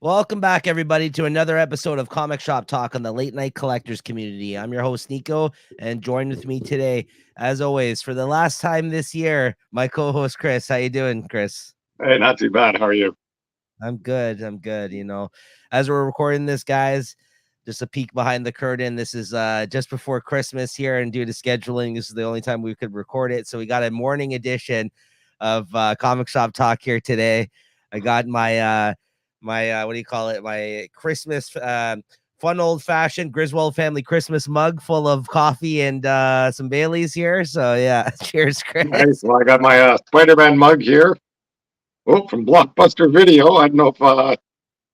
Welcome back, everybody, to another episode of Comic Shop Talk on the Late Night Collectors community. I'm your host, Nico, and joined with me today, as always, for the last time this year, my co-host, Chris. How you doing, Chris? Hey, not too bad. How are you? I'm good. I'm good. As we're recording this, guys, just a peek behind the curtain. This is just before Christmas here, and due to scheduling, this is the only time we could record it. So we got a morning edition of Comic Shop Talk here today. I got my what do you call it? My Christmas fun old fashioned Griswold family Christmas mug full of coffee and some Baileys here. So yeah, cheers, Nice. Chris. Well, I got my Spider-Man mug here. Oh, from Blockbuster Video. I don't know if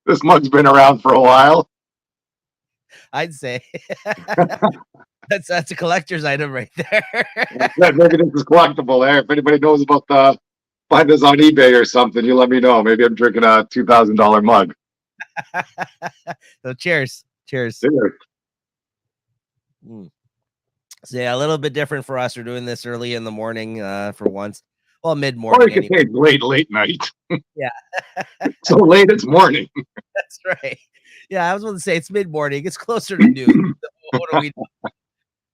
this mug's been around for a while. I'd say that's a collector's item right there. Yeah, maybe this is collectible there. If anybody knows about find this on eBay or something, you let me know. Maybe I'm drinking a $2,000 mug. So cheers. Cheers. Cheers. Mm. So yeah, a little bit different for us. We're doing this early in the morning for once. Well, Or you mid-morning could anyway. say late night. Yeah. So late it's morning. That's right. Yeah, I was going to say it's mid-morning. It's closer to noon. What do we know?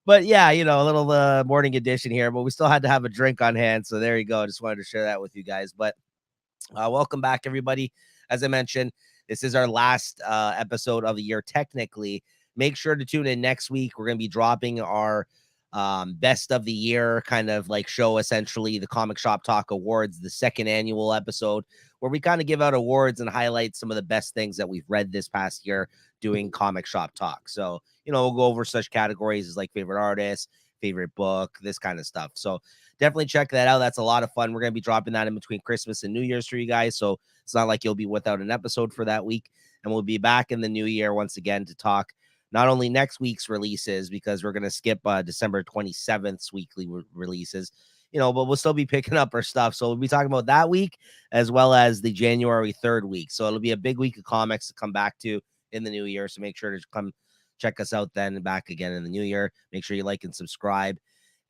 But yeah, a little morning edition here, but we still had to have a drink on hand. So there you go. I just wanted to share that with you guys. But welcome back, everybody. As I mentioned, this is our last episode of the year, technically. Make sure to tune in next week. We're going to be dropping our best of the year kind of like show, essentially, the Comic Shop Talk Awards, the second annual episode, where we kind of give out awards and highlight some of the best things that we've read this past year doing Comic Shop Talk. So, we'll go over such categories as like favorite artist, favorite book, this kind of stuff. So definitely check that out. That's a lot of fun. We're going to be dropping that in between Christmas and New Year's for you guys. So it's not like you'll be without an episode for that week. And we'll be back in the new year once again to talk not only next week's releases, because we're going to skip December 27th's weekly releases, but we'll still be picking up our stuff. So we'll be talking about that week as well as the January 3rd week. So it'll be a big week of comics to come back to in the new year. So make sure to come check us out then and back again in the new year. Make sure you like and subscribe.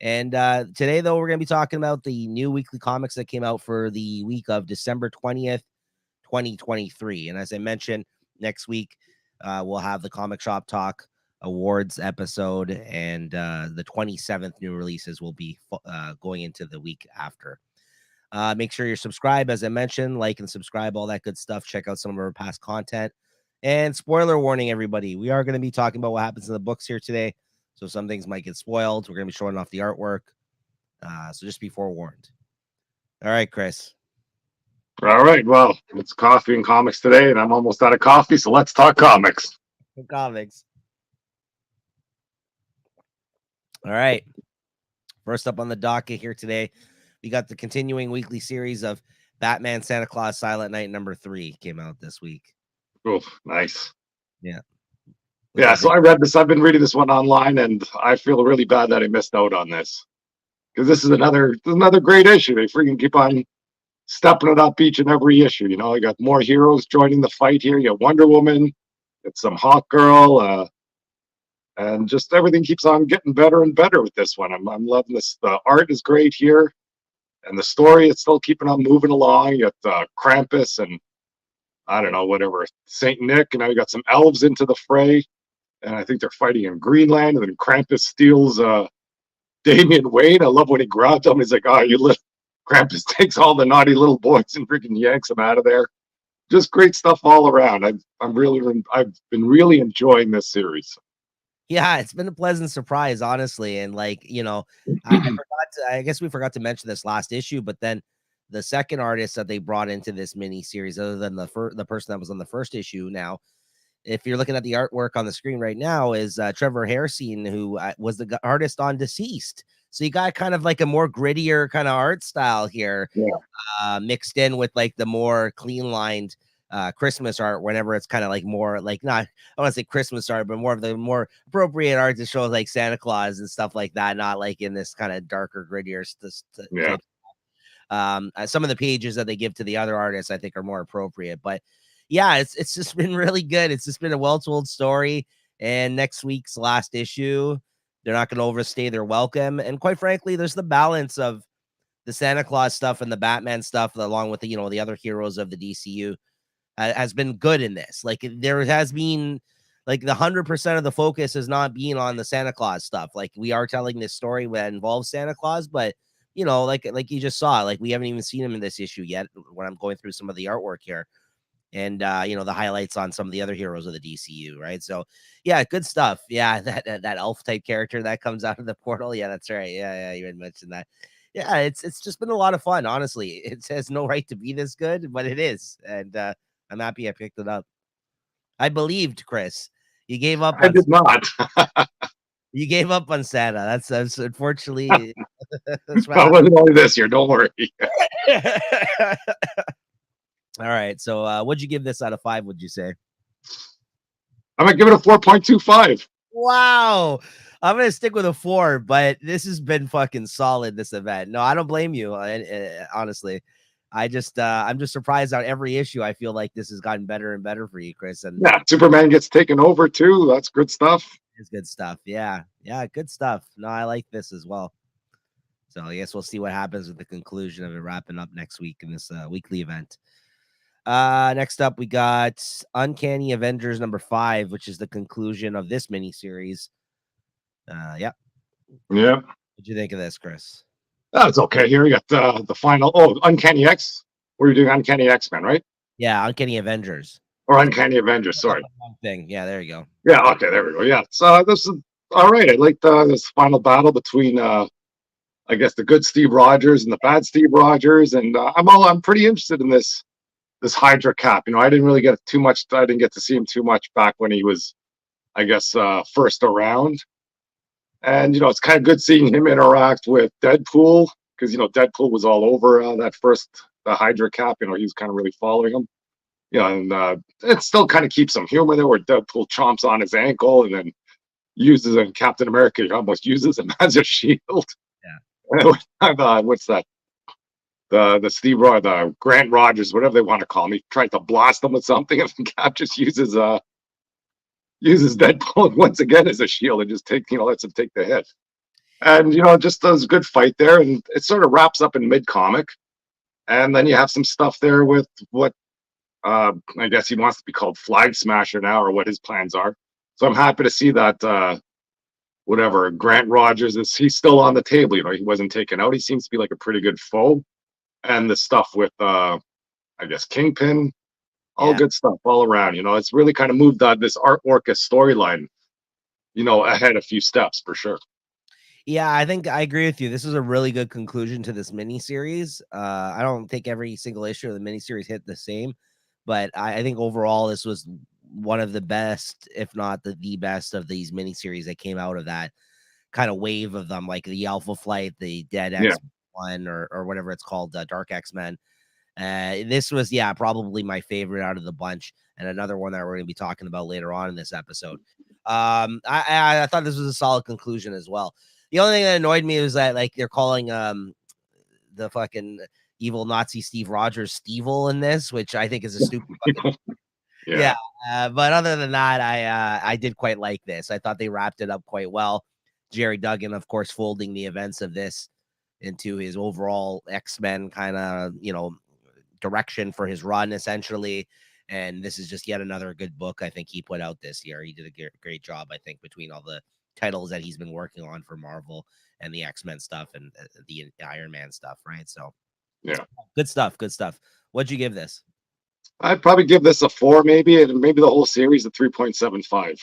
And today, though, we're going to be talking about the new weekly comics that came out for the week of December 20th, 2023. And as I mentioned, next week, we'll have the Comic Shop Talk Awards episode, and the 27th new releases will be going into the week after. Make sure you're subscribed, as I mentioned, like and subscribe, all that good stuff. Check out some of our past content. And spoiler warning, everybody, we are going to be talking about what happens in the books here today. So some things might get spoiled. We're going to be showing off the artwork. So just be forewarned. All right, Chris. All right. Well, it's coffee and comics today, and I'm almost out of coffee, so let's talk comics. Comics. All right. First up on the docket here today, we got the continuing weekly series of Batman Santa Claus Silent Night #3 came out this week. Oh, nice. Yeah. Yeah, so I read this. I've been reading this one online, and I feel really bad that I missed out on this, because this is another great issue. They freaking keep on stepping it up each and every issue. You got more heroes joining the fight here. You got Wonder Woman, it's some Hawk Girl, and just everything keeps on getting better and better with this one. I'm loving this. The art is great here, and the story, it's still keeping on moving along. You got Krampus and I don't know, whatever, Saint Nick, and now you got some elves into the fray. And I think they're fighting in Greenland, and then Krampus steals Damian Wayne. I love when he grabs him. He's like, "Oh, you little." Krampus takes all the naughty little boys and freaking yanks them out of there. Just great stuff all around. I've been really enjoying this series. Yeah, it's been a pleasant surprise, honestly. And I guess we forgot to mention this last issue, but then the second artist that they brought into this mini series, other than the person that was on the first issue, now, if you're looking at the artwork on the screen right now, is Trevor Hairsine, who was the artist on Deceased. So you got kind of like a more grittier kind of art style here, mixed in with like the more clean lined Christmas art, whenever it's kind of like more like, not, I want to say Christmas art, but more of the more appropriate art to show like Santa Claus and stuff like that, not like in this kind of darker, grittier type. Some of the pages that they give to the other artists, I think, are more appropriate. But yeah, it's just been really good. It's just been a well-told story. And next week's last issue, they're not going to overstay their welcome. And quite frankly, there's the balance of the Santa Claus stuff and the Batman stuff, along with the other heroes of the DCU. has been good in this. Like there has been like the 100% of the focus is not being on the Santa Claus stuff. Like we are telling this story that involves Santa Claus, but like you just saw, like we haven't even seen him in this issue yet when I'm going through some of the artwork here and the highlights on some of the other heroes of the DCU, right? So yeah, good stuff. Yeah, that elf type character that comes out of the portal. Yeah, that's right. Yeah, you had mentioned that. Yeah, it's just been a lot of fun, honestly. It has no right to be this good, but it is. And I'm happy I picked it up. I believed, Chris. You gave up I on did not. you gave up on Santa. That's unfortunately that's what It wasn't only this year. Don't worry. happened. All right. So what'd you give this out of 5, would you say? I'm gonna give it a 4.25. Wow. I'm gonna stick with a 4, but this has been fucking solid, this event. No, I don't blame you. Honestly, I'm just surprised on every issue. I feel like this has gotten better and better for you, Chris, and Yeah, Superman gets taken over too. That's good stuff. it's good stuff. Yeah, good stuff. No, I like this as well. So I guess we'll see what happens with the conclusion of it wrapping up next week in this weekly event. Next up, we got Uncanny Avengers number 5, which is the conclusion of this miniseries. Yeah. Yeah, What'd you think of this, Chris? that's okay. Here we got the final. Oh, Uncanny X. We're doing Uncanny X-Men, right? Yeah, Uncanny Avengers. Or Uncanny Avengers. Sorry. Thing. Yeah, there you go. Yeah. Okay. There we go. Yeah. So this is all right. I like this final battle between I guess the good Steve Rogers and the bad Steve Rogers, and I'm pretty interested in this Hydra Cap. I didn't really get too much. I didn't get to see him too much back when he was, I guess, first around. And it's kind of good seeing him interact with Deadpool because Deadpool was all over that first the Hydra Cap. He was kind of really following him. And it still kind of keeps some humor there, where Deadpool chomps on his ankle and then uses in Captain America. He almost uses him as a shield. Yeah. What's that? The Steve the Grant Rogers, whatever they want to call him, he tried to blast him with something, and Cap just uses Deadpool once again as a shield and just lets him take the hit. And just does a good fight there, and it sort of wraps up in mid comic, and then you have some stuff there with what I guess he wants to be called Flag Smasher now, or what his plans are. So I'm happy to see that whatever Grant Rogers he's still on the table. He wasn't taken out. He seems to be like a pretty good foe. And the stuff with I guess Kingpin, all good stuff all around. It's really kind of moved this Art Orcus storyline, ahead a few steps for sure. Yeah, I think I agree with you. This is a really good conclusion to this miniseries. I don't think every single issue of the miniseries hit the same, but I think overall this was one of the best, if not the best, of these miniseries that came out of that kind of wave of them, like the Alpha Flight, the Dead X one, or whatever it's called, Dark X-Men. This was, probably my favorite out of the bunch, and another one that we're going to be talking about later on in this episode. I thought this was a solid conclusion as well. The only thing that annoyed me was that like they're calling the fucking evil Nazi Steve Rogers Stevel in this, which I think is a stupid fucking yeah. But other than that, I did quite like this. I thought they wrapped it up quite well. Jerry Duggan, of course, folding the events of this into his overall X-Men kind of, direction for his run, essentially. And this is just yet another good book I think he put out this year. He did a great job, I think, between all the titles that he's been working on for Marvel and the X-Men stuff and the Iron Man stuff, right? So, good stuff. What'd you give this? I'd probably give this a 4, maybe, and maybe the whole series a 3.75.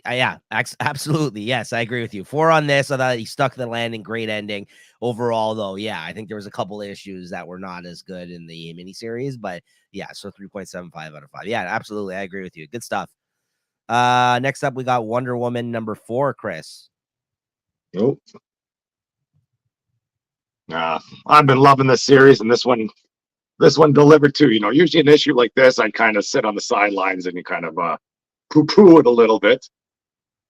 Yeah, absolutely. Yes, I agree with you. 4 on this. I thought he stuck the landing. Great ending. Overall, though, yeah, I think there was a couple of issues that were not as good in the miniseries, but yeah, so 3.75 out of 5. Yeah, absolutely. I agree with you. Good stuff. Next up, we got Wonder Woman number 4, Chris. Nope. I've been loving this series, and this one delivered too. Usually an issue like this, I kind of sit on the sidelines and you kind of poo-poo it a little bit,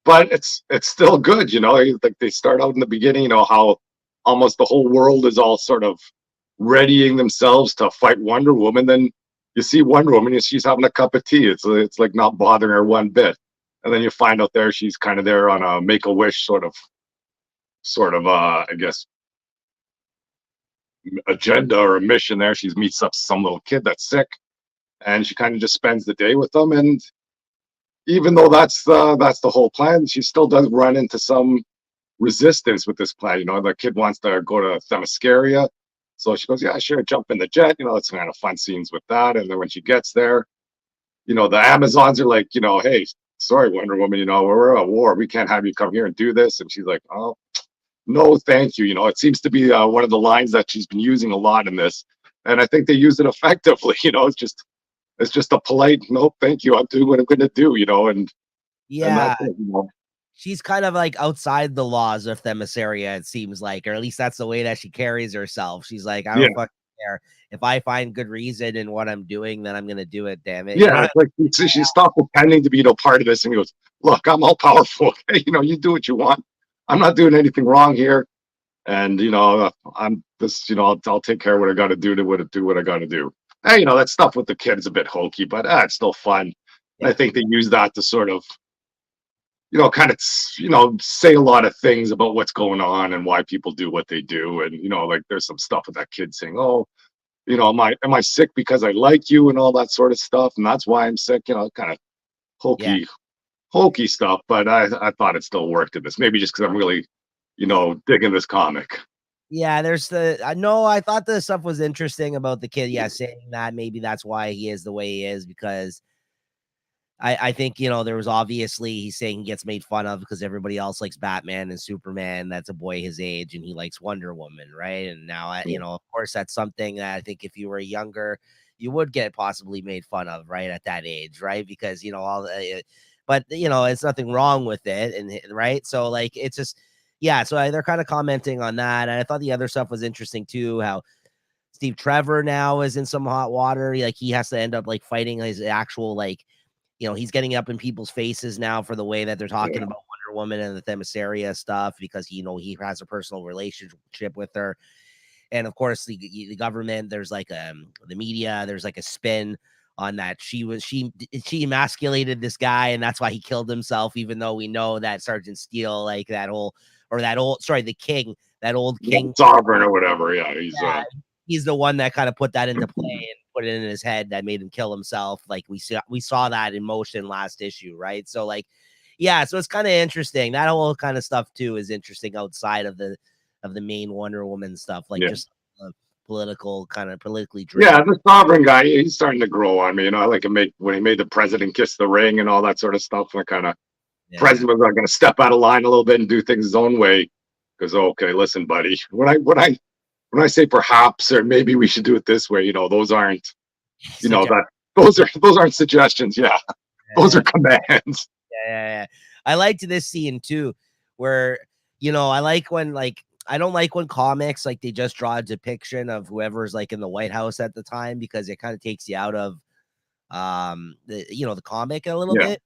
but it's still good. Like they start out in the beginning, how almost the whole world is all sort of readying themselves to fight Wonder Woman. Then you see Wonder Woman, and she's having a cup of tea. It's like not bothering her one bit. And then you find out there she's kind of there on a Make-A-Wish sort of I guess agenda or a mission there. She meets up some little kid that's sick, and she kind of just spends the day with them. And even though that's the whole plan, she still does run into some resistance with this plan. The kid wants to go to Themyscira. So she goes, yeah, sure, jump in the jet. It's kind of fun scenes with that. And then when she gets there, the Amazons are like, hey, sorry, Wonder Woman, we're at war. We can't have you come here and do this. And she's like, oh, no, thank you. It seems to be one of the lines that she's been using a lot in this. And I think they use it effectively. It's just a polite, no, thank you. I'm doing what I'm going to do, and Yeah, that's it. she's kind of like outside the laws of Themyscira, it seems like, or at least that's the way that she carries herself. She's like, I Yeah. don't fucking care. If I find good reason in what I'm doing, then I'm gonna do it. Damn it, Yeah, it's like she stopped pretending to be part of this, and he goes, "Look, I'm all powerful. Okay, you do what you want. I'm not doing anything wrong here, and I'm this. I'll take care of what I got to do do what I got to do." Hey, that stuff with the kid is a bit hokey, but it's still fun. And I Yeah, think they use that to sort of, kind of, say a lot of things about what's going on and why people do what they do. And like there's some stuff with that kid saying, "Oh, am I sick because I like you," and all that sort of stuff, and that's why I'm sick. Kind of yeah, hokey stuff. But I thought it still worked in this. Maybe just because I'm really, digging this comic. yeah. There's the I know. I thought the stuff was interesting about the kid. Yeah, saying that maybe that's why he is the way he is because I think, there was obviously he's saying he gets made fun of because everybody else likes Batman and Superman. That's a boy his age, and he likes Wonder Woman, right? And now, Yeah. of course, that's something that I think if you were younger, you would get possibly made fun of, right, at that age, right? Because all the, but it's nothing wrong with it, and right, so like it's just, yeah. So they're kind of commenting on that, and I thought the other stuff was interesting too. How Steve Trevor now is in some hot water. Like he has to end up like fighting his actual like he's getting up in people's faces now for the way that they're talking Yeah. about Wonder Woman and the Themyscira stuff because he has a personal relationship with her. And of course, the government, there's like the media, there's like a spin on that she emasculated this guy and that's why he killed himself, even though we know that Sergeant Steele, like that old sorry, the king, that old Yeah, king, sovereign or whatever. Yeah, he's the one that kind of put that into play and put it in his head that made him kill himself. Like we saw that in motion last issue, right? So like, yeah, so it's kind of interesting. That whole kind of stuff too is interesting outside of the main Wonder Woman stuff, like yeah, just politically yeah. driven. The sovereign guy, he's starting to grow on me. I like when he made the president kiss the ring and all that sort of stuff. And kind of Yeah, president was not going to step out of line a little bit and do things his own way. Because okay, listen, buddy, when I say perhaps or maybe we should do it this way, those aren't, suggest. that those aren't suggestions. Yeah, those are Yeah, commands. yeah. I liked this scene too, where I like when I don't like when comics like they just draw a depiction of whoever's like in the White House at the time because it kind of takes you out of the comic a little Yeah, bit.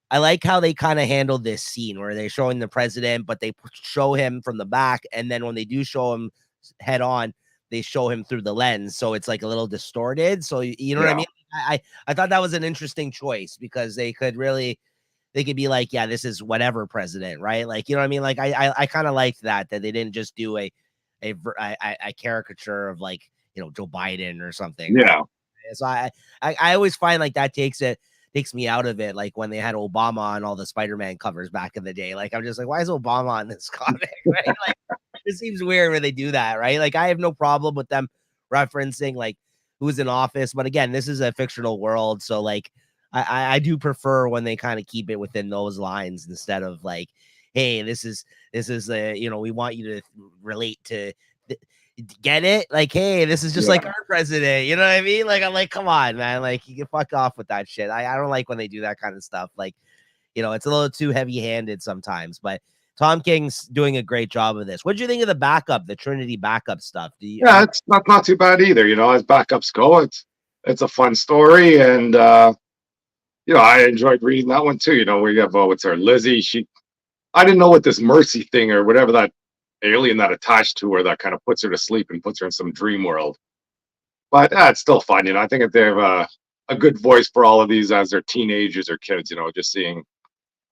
I like how they kind of handled this scene where they're showing the president, but they show him from the back, and then when they do show him head on, they show him through the lens, so it's like a little distorted. So you know what I yeah, mean? I thought that was an interesting choice because they could be like, yeah, this is whatever president, right? Like, you know what I mean? Like, I kind of liked that they didn't just do a caricature of like Joe Biden or something, right? yeah, So I always find like that takes me out of it. Like when they had Obama on all the Spider-Man covers back in the day, like I'm just like, why is Obama on this comic? Right? Like it seems weird when they do that, right? Like I have no problem with them referencing like who's in office, but again, this is a fictional world, so like I do prefer when they kind of keep it within those lines instead of like, hey, this is we want you to relate to get it? Like, hey, this is just like yeah. our president. You know what I mean? Like, I'm like, come on, man. Like, you can fuck off with that shit. I don't like when they do that kind of stuff. Like, it's a little too heavy handed sometimes, but Tom King's doing a great job of this. What do you think of the backup, the Trinity backup stuff? Are Yeah, you it's not too bad either. As backups go, it's a fun story, and I enjoyed reading that one too. We have what's her Lizzie. I didn't know what this mercy thing or whatever that alien that attached to her that kind of puts her to sleep and puts her in some dream world. But it's still fun. I think if they have a good voice for all of these as they're teenagers or kids, just seeing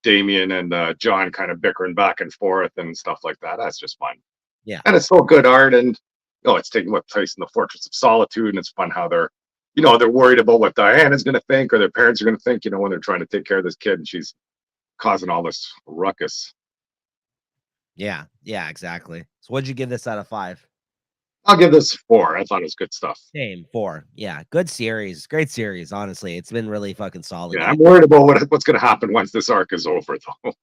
Damien and John kind of bickering back and forth and stuff like that. That's just fun. yeah. And it's still good art. And it's taking place in the Fortress of Solitude, and it's fun how they're they're worried about what Diana's going to think or their parents are going to think, when they're trying to take care of this kid and she's causing all this ruckus. Yeah, yeah, exactly. So what'd you give this out of 5? I'll give this 4. I thought it was good stuff. Same, 4. Yeah, good series. Great series, honestly. It's been really fucking solid. Yeah, I'm worried about what's going to happen once this arc is over, though.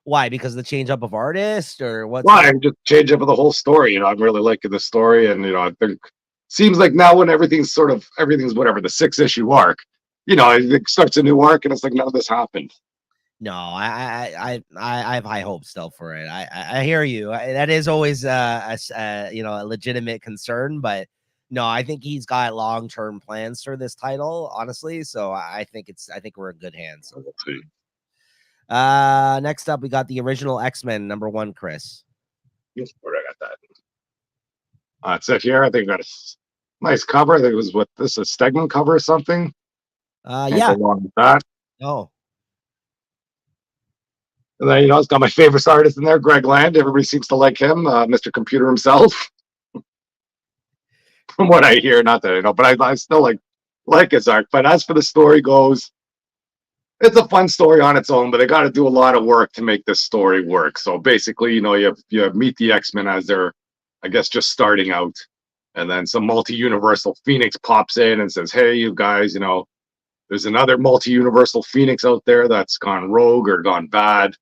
Why? Because the change up of artist or what's Why? Just change up the whole story. I'm really liking the story, and I think seems like now when everything's whatever the 6-issue arc, it starts a new arc, and it's like none of this happened. No, I have high hopes still for it. I hear you. That is always a legitimate concern, but no, I think he's got long-term plans for this title, honestly. So I think we're in good hands. We'll see. Next up we got the original X-Men #1, Chris. Where I got that? It's it here. I think I got a nice cover. I think it was a Stegman cover or something. Yeah. Along with that. Oh. And then, it's got my favorite artist in there, Greg Land. Everybody seems to like him, Mr. Computer himself. From what I hear, not that I know, but I still like his art. But as for the story goes, it's a fun story on its own, but they got to do a lot of work to make this story work. So basically, you meet the X-Men as they're, I guess, just starting out, and then some multi-universal Phoenix pops in and says, "Hey, you guys, there's another multi-universal Phoenix out there that's gone rogue or gone bad,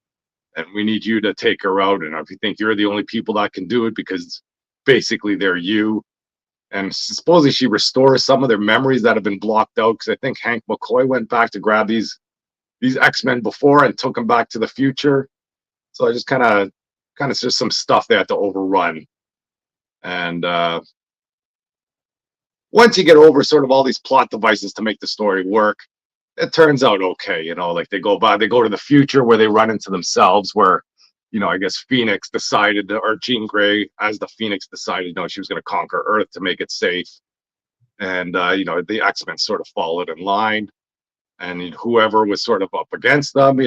and we need you to take her out. And if you think you're the only people that can do it, because basically they're you." And supposedly she restores some of their memories that have been blocked out, because I think Hank McCoy went back to grab these X-Men before and took them back to the future. So I just kind of just some stuff they had to overrun. And once you get over sort of all these plot devices to make the story work, it turns out okay. Like they go to the future where they run into themselves, where, I guess Phoenix decided, or Jean Grey as the Phoenix decided, she was going to conquer Earth to make it safe. And, the X-Men sort of followed in line. And whoever was sort of up against them,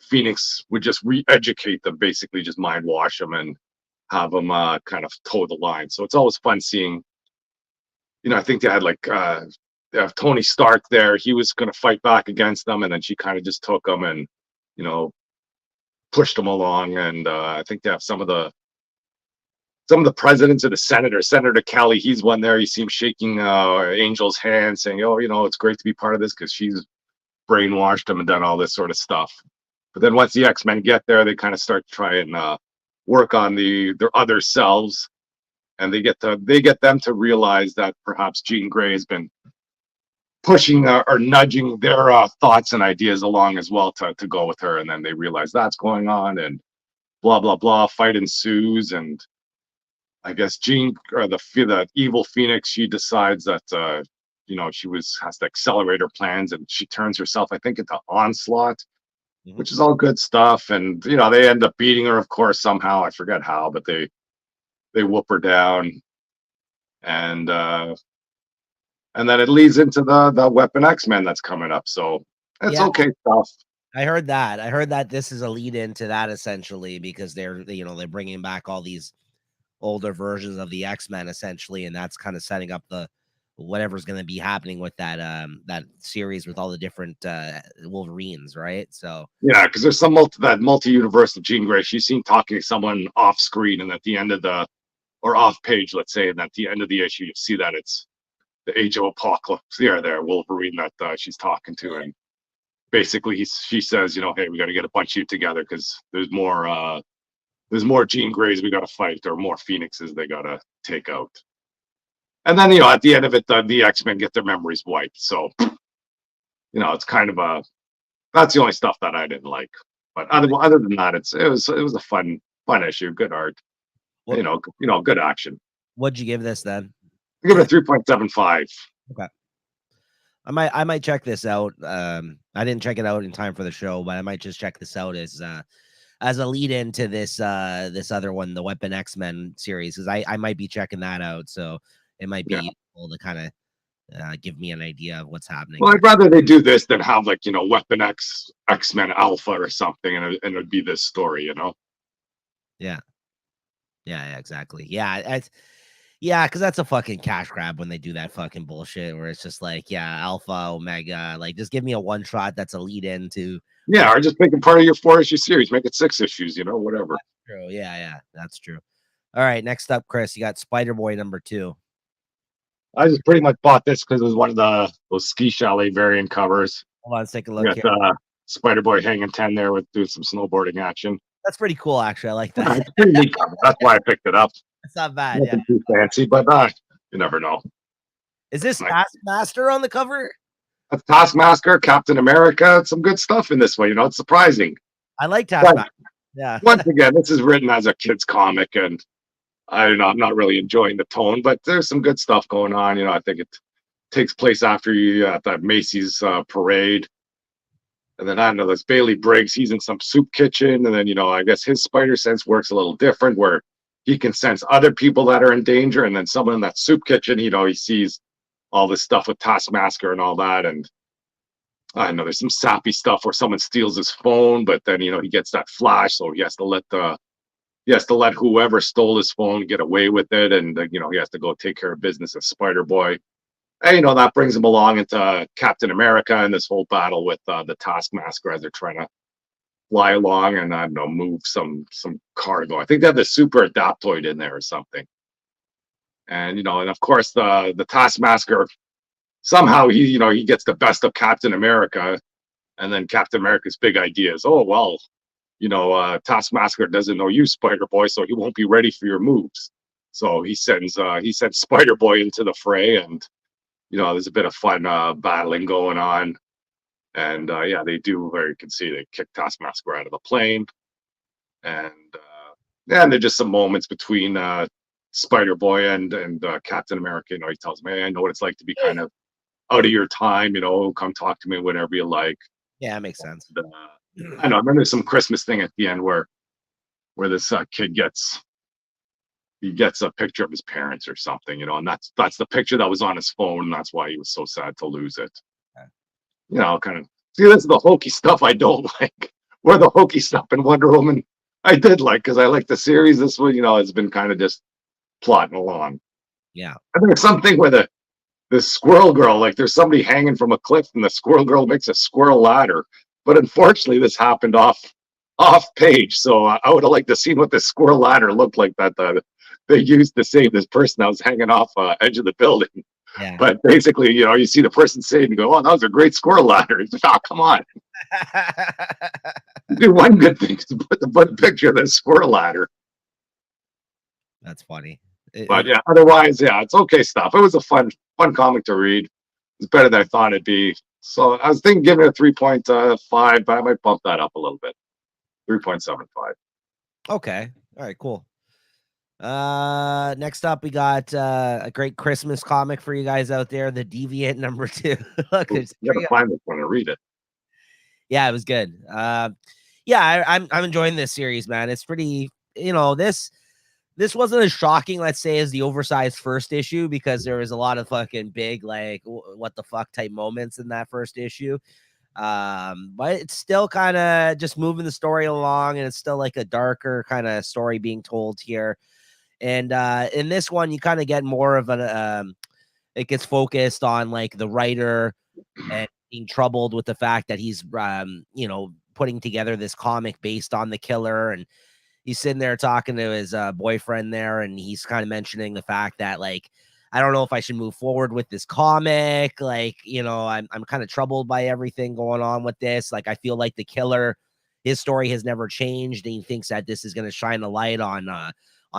Phoenix would just re-educate them, basically just mind wash them and have them kind of toe the line. So it's always fun seeing, I think they had they have Tony Stark there. He was going to fight back against them, and then she kind of just took them and, pushed them along. And I think they have some of the presidents of the Senator Kelly. He's one there. You see him shaking Angel's hand, saying, "Oh, it's great to be part of this," because she's brainwashed him and done all this sort of stuff. But then once the X-Men get there, they kind of start to try and work on their other selves, and they get them to realize that perhaps Jean Grey has been pushing or nudging their thoughts and ideas along as well to go with her. And then they realize that's going on, and blah blah blah. Fight ensues, and I guess Jean, or the evil Phoenix, she decides that she has to accelerate her plans, and she turns herself, I think, into Onslaught, which is all good stuff. And they end up beating her, of course, somehow. I forget how, but they whoop her down, and then it leads into the Weapon X-Men that's coming up. So it's okay stuff. I heard that this is a lead into that, essentially, because they're bringing back all these older versions of the X-Men, essentially, and that's kind of setting up the whatever's going to be happening with that series with all the different Wolverines, right? So yeah, because there's some multi-universal Jean Grey. She's seen talking to someone off screen, and at the end of or off page, let's say, and at the end of the issue, you see that it's the Age of Apocalypse. There, Wolverine that she's talking to, and basically she says, "Hey, we got to get a bunch of you together, because there's more Jean Greys we got to fight, or more Phoenixes they got to take out." And then, at the end of it, the X-Men get their memories wiped. So, it's kind of that's the only stuff that I didn't like. But other than that, it was a fun issue, good art, good action. What'd you give this then? I give it a 3.75. Okay. I might check this out. I didn't check it out in time for the show, but I might just check this out as a lead into this other one, the Weapon X-Men series, because I might be checking that out. So it might be able to kind of give me an idea of what's happening. Well, I'd rather they do this than have Weapon X-Men Alpha or something, and it'd be this story, Yeah, exactly. Yeah, Yeah, because that's a fucking cash grab when they do that fucking bullshit where it's just like, yeah, alpha, omega, like just give me a one shot that's a lead into Yeah, what. or just make it part of your 4 issue series. Make it 6 issues, whatever. True. Yeah, that's true. All right, next up, Chris, you got Spider Boy #2. I just pretty much bought this because it was one of those ski chalet variant covers. Hold on, let's take a You look here. got Spider Boy hanging 10 there with doing some snowboarding action. That's pretty cool, actually. I like Yeah, that. it's a pretty neat cover. That's why I picked it up. It's not bad. Yeah. Nothing too fancy, but you never know. Is It's this nice. Taskmaster on the cover? That's Taskmaster, Captain America. Some good stuff in this one. It's surprising. I like But Taskmaster. Yeah. once again, this is written as a kid's comic, and I'm not really enjoying the tone, but there's some good stuff going on. I think it takes place after you at that Macy's parade. And then I don't know, there's Bailey Briggs. He's in some soup kitchen. And then, I guess his spider sense works a little different where he can sense other people that are in danger. And then someone in that soup kitchen, he sees all this stuff with Taskmaster and all that. And I know there's some sappy stuff where someone steals his phone, but then, he gets that flash. So he has to let whoever stole his phone get away with it. And, he has to go take care of business as Spider Boy. And, that brings him along into Captain America and this whole battle with the Taskmaster as they're trying to fly along and, I don't know, move some cargo. I think they have the super adaptoid in there or something. And, and of course, the Taskmaster, somehow he gets the best of Captain America. And then Captain America's big idea is, oh, well, Taskmaster doesn't know you, Spider Boy, so he won't be ready for your moves. So he sends Spider Boy into the fray, and there's a bit of fun battling going on. And yeah, they do where you can see they kick Taskmaster out of the plane. And and there's just some moments between Spider Boy and Captain America. He tells me, hey, I know what it's like to be kind of out of your time. Come talk to me whenever you like. Yeah, that makes sense. And, I know. I remember some Christmas thing at the end where this kid gets a picture of his parents or something, and that's the picture that was on his phone, and that's why he was so sad to lose it. Kind of see, this is the hokey stuff I don't like. Where the hokey stuff in Wonder Woman I did like because I like the series. This one, has been kind of just plotting along. Yeah. And there's something where the squirrel girl, like there's somebody hanging from a cliff, and the squirrel girl makes a squirrel ladder. But unfortunately, this happened off page. So I would have liked to see what the squirrel ladder looked like that they used to save this person that was hanging off edge of the building. Yeah. But basically, you see the person saved and go, "Oh, that was a great squirrel ladder." It's like, oh, come on. Do one good thing is put a picture of the squirrel ladder. That's funny. But yeah, otherwise, yeah, it's okay stuff. It was a fun comic to read. It's better than I thought it'd be. So I was thinking giving it a 3.5, but I might bump that up a little bit. 3.75. Okay. All right, cool. Next up, we got a great Christmas comic for you guys out there, The Deviant #2. Look, You gotta find this one and read it. Yeah, it was good. Yeah, I'm enjoying this series, man. It's pretty, this wasn't as shocking, let's say, as the oversized first issue because there was a lot of fucking big, like, what the fuck type moments in that first issue. But it's still kind of just moving the story along, and it's still like a darker kind of story being told here. And in this one, you kind of get more of an it gets focused on like the writer and being troubled with the fact that he's putting together this comic based on the killer, and he's sitting there talking to his boyfriend there, and he's kind of mentioning the fact that, like, I don't know if I should move forward with this comic. Like, I'm kind of troubled by everything going on with this. Like, I feel like the killer, his story has never changed, and he thinks that this is going to shine a light on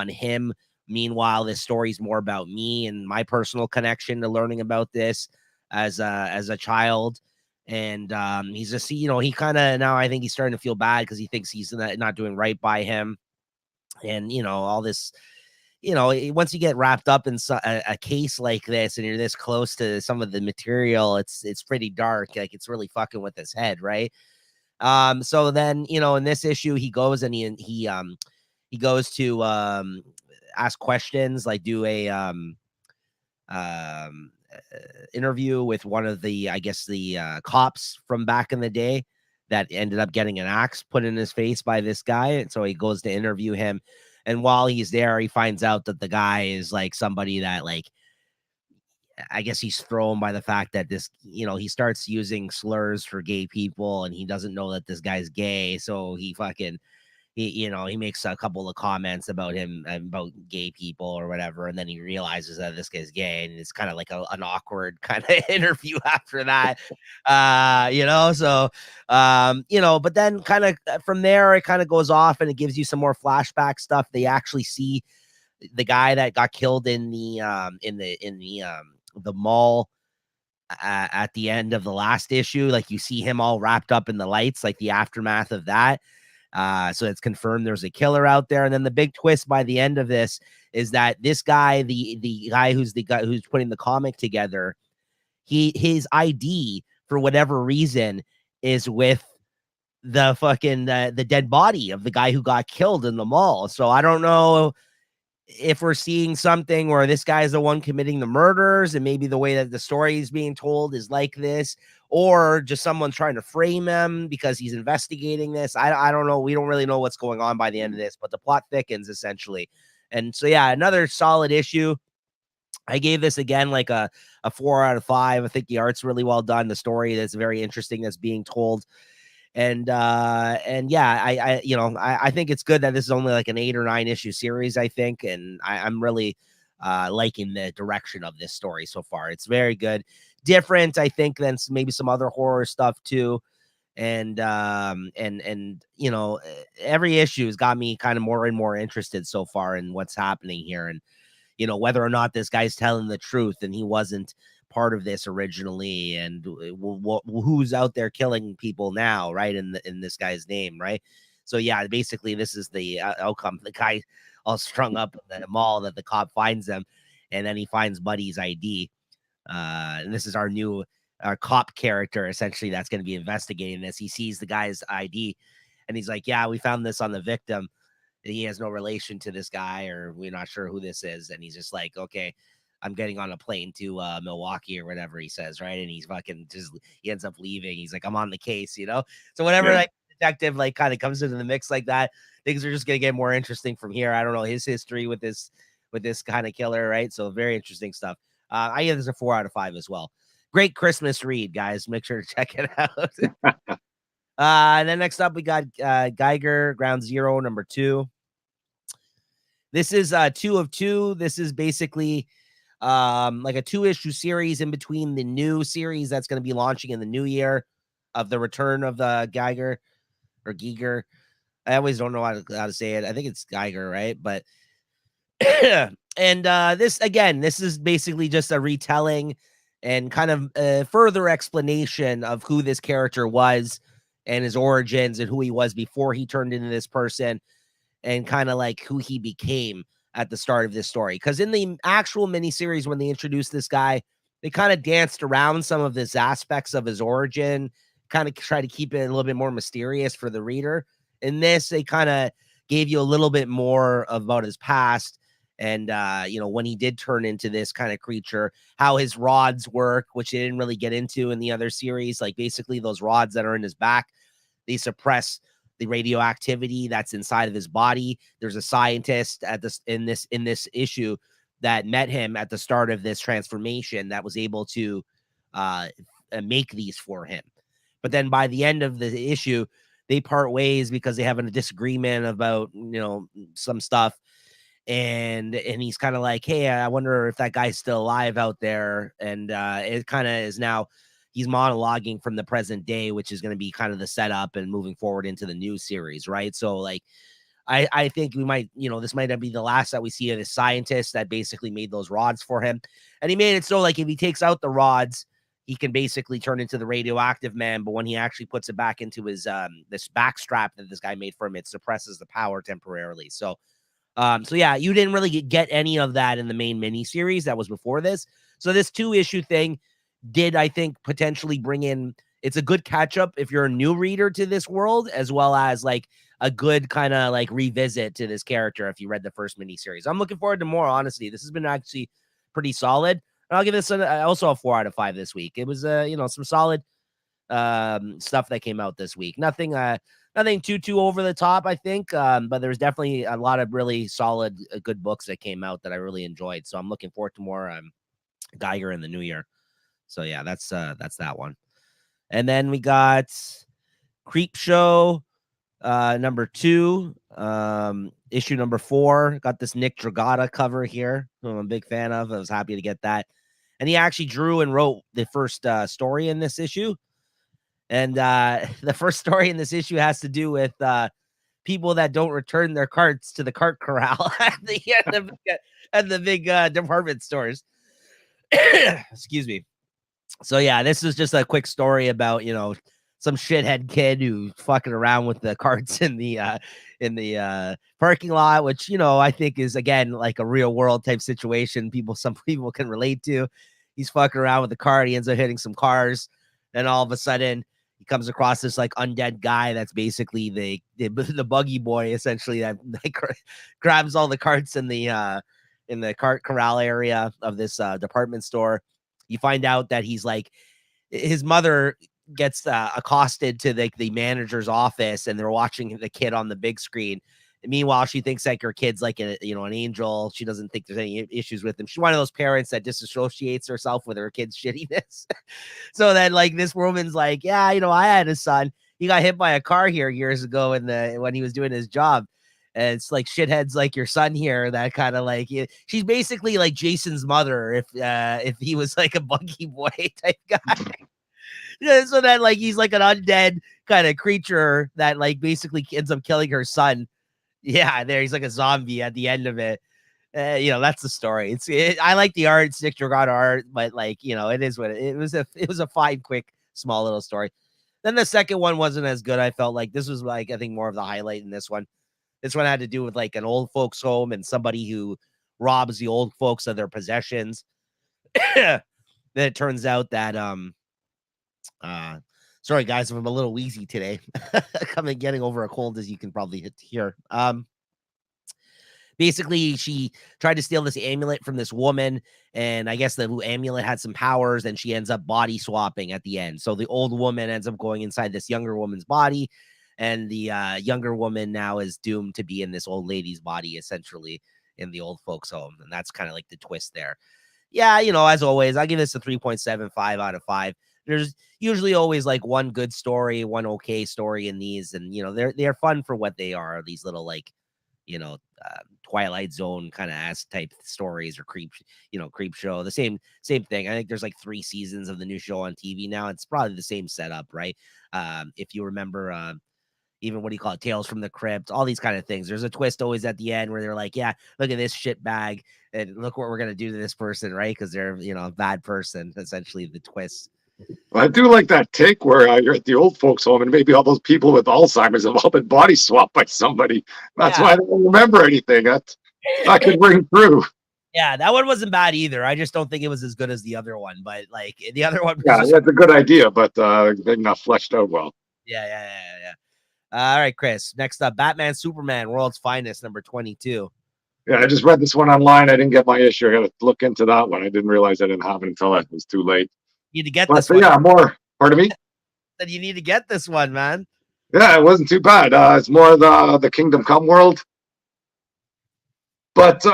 him. Meanwhile, this story's more about me and my personal connection to learning about this as a child. And he's just, he kind of, now I think he's starting to feel bad because he thinks he's not doing right by him. And, all this, once you get wrapped up in a case like this and you're this close to some of the material, it's pretty dark. Like, it's really fucking with his head, right? So then, in this issue, he goes and he goes to ask questions, like do a interview with one of the, I guess, the cops from back in the day that ended up getting an axe put in his face by this guy. And so he goes to interview him. And while he's there, he finds out that the guy is like somebody that like, I guess he's thrown by the fact that this, he starts using slurs for gay people and he doesn't know that this guy's gay. So he makes a couple of comments about him, about gay people or whatever. And then he realizes that this guy's gay, and it's kind of like an awkward kind of interview after that. But then kind of from there, it kind of goes off and it gives you some more flashback stuff. They actually see the guy that got killed in the mall at the end of the last issue. Like you see him all wrapped up in the lights, like the aftermath of that. So it's confirmed there's a killer out there. And then the big twist by the end of this is that this guy, the guy who's putting the comic together, his ID for whatever reason is with the fucking the dead body of the guy who got killed in the mall. So I don't know if we're seeing something where this guy is the one committing the murders, and maybe the way that the story is being told is like this, or just someone trying to frame him because he's investigating this. I don't know. We don't really know what's going on by the end of this, but the plot thickens essentially. And so, yeah, another solid issue. I gave this again like a 4 out of 5. I think the art's really well done. The story that's very interesting that's being told. And yeah, I think it's good that this is only like an 8 or 9 issue series, I think. And I'm really liking the direction of this story so far. It's very good. Different, I think, than maybe some other horror stuff too. And every issue has got me kind of more and more interested so far in what's happening here. And, whether or not this guy's telling the truth and he wasn't part of this originally, and who's out there killing people now, right? In this guy's name, right? So yeah, basically this is the outcome. The guy all strung up in the mall that the cop finds him, and then he finds Buddy's ID. And this is our new cop character essentially that's going to be investigating this. He sees the guy's ID, and he's like, "Yeah, we found this on the victim. He has no relation to this guy, or we're not sure who this is." And he's just like, "Okay, I'm getting on a plane to Milwaukee," or whatever he says, right? And he's fucking he ends up leaving. He's like, "I'm on the case," So whenever like detective like kind of comes into the mix like that, things are just gonna get more interesting from here. I don't know his history with this kind of killer, right? So very interesting stuff. I give this a 4 out of 5 as well. Great Christmas read, guys. Make sure to check it out. And then next up, we got Geiger Ground Zero #2. This is 2 of 2. This is basically like a 2-issue series in between the new series that's going to be launching in the new year of the return of the Geiger or Giger. I always don't know how to say it. I think it's Geiger, right? But and this is basically just a retelling and kind of further explanation of who this character was and his origins and who he was before he turned into this person, and kind of like who he became at the start of this story. Because in the actual miniseries, when they introduced this guy, they kind of danced around some of this aspects of his origin, kind of try to keep it a little bit more mysterious for the reader. In this, they kind of gave you a little bit more about his past. And, when he did turn into this kind of creature, how his rods work, which they didn't really get into in the other series. Like basically those rods that are in his back, they suppress the radioactivity that's inside of his body. There's a scientist in this issue that met him at the start of this transformation that was able to make these for him. But then by the end of the issue, they part ways because they have a disagreement about some stuff. And he's kind of like, "Hey, I wonder if that guy's still alive out there." And it kind of is now he's monologuing from the present day, which is going to be kind of the setup and moving forward into the new series, right? So like I think we might, this might not be the last that we see of this scientist that basically made those rods for him. And he made it so like if he takes out the rods, he can basically turn into the radioactive man. But when he actually puts it back into his this back strap that this guy made for him, it suppresses the power temporarily. So yeah, you didn't really get any of that in the main mini series that was before this. So this 2-issue thing did, I think, potentially bring in, it's a good catch up if you're a new reader to this world, as well as like a good kind of like revisit to this character if you read the first mini series. I'm looking forward to more, honestly. This has been actually pretty solid. And I'll give this also a 4 out of 5 this week. It was some solid stuff that came out this week. Nothing Nothing too over the top, I think. But there's definitely a lot of really solid, good books that came out that I really enjoyed. So I'm looking forward to more Geiger in the new year. So yeah, that's that one. And then we got Creep Show number 2, issue number 4. Got this Nick Dragata cover here, who I'm a big fan of. I was happy to get that. And he actually drew and wrote the first story in this issue. And the first story in this issue has to do with people that don't return their carts to the cart corral at the big department stores. Excuse me. So yeah, this is just a quick story about, some shithead kid who's fucking around with the carts in the parking lot, which, I think is, again, like a real world type situation. Some people can relate to. He's fucking around with the cart. He ends up hitting some cars. Then all of a sudden he comes across this like undead guy that's basically the buggy boy, essentially, that like, grabs all the carts in the cart corral area of this department store. You find out that he's like, his mother gets accosted to the manager's office, and they're watching the kid on the big screen. And meanwhile, she thinks like her kid's like an angel. She doesn't think there's any issues with him. She's one of those parents that disassociates herself with her kid's shittiness. So then like this woman's like, yeah, I had a son. He got hit by a car here years ago when he was doing his job. And it's like shitheads like your son here that kind of like, she's basically like Jason's mother if he was like a buggy boy type guy. Yeah, so that like he's like an undead kind of creature that like basically ends up killing her son. Yeah, he's like a zombie at the end of it. That's the story. I like the art, Nick Dragata art, but like it is what it was. It was a fine, quick, small little story. Then the second one wasn't as good. I felt like this was like I think more of the highlight in this one. This one had to do with like an old folks home and somebody who robs the old folks of their possessions. Then it turns out that sorry guys, I'm a little wheezy today. Getting over a cold, as you can probably hear. Basically, she tried to steal this amulet from this woman, and I guess the amulet had some powers, and she ends up body swapping at the end. So the old woman ends up going inside this younger woman's body, and the younger woman now is doomed to be in this old lady's body, essentially, in the old folks' home. And that's kind of like the twist there. Yeah, as always, I give this a 3.75 out of 5. There's usually always like one good story, one okay story in these, and they're fun for what they are. These little like Twilight Zone kind of ass type stories, or creep show. The same thing. I think there's like 3 seasons of the new show on TV now. It's probably the same setup, right? If you remember, even what do you call it, Tales from the Crypt, all these kind of things. There's a twist always at the end where they're like, yeah, look at this shit bag, and look what we're gonna do to this person, right? Because they're a bad person. Essentially, the twist. I do like that take where you're at the old folks' home, and maybe all those people with Alzheimer's have all been body swapped by somebody. That's why I don't remember anything. That could ring through. Yeah, that one wasn't bad either. I just don't think it was as good as the other one. But like the other one, yeah, that's a good idea, but they're not fleshed out well. Yeah. All right, Chris. Next up, Batman Superman World's Finest, number 22. Yeah, I just read this one online. I didn't get my issue. I got to look into that one. I didn't realize I didn't have it until it was too late. You need to get this one. Yeah, more. Pardon me? Then you need to get this one, man. Yeah, it wasn't too bad. It's more the Kingdom Come world. But, it's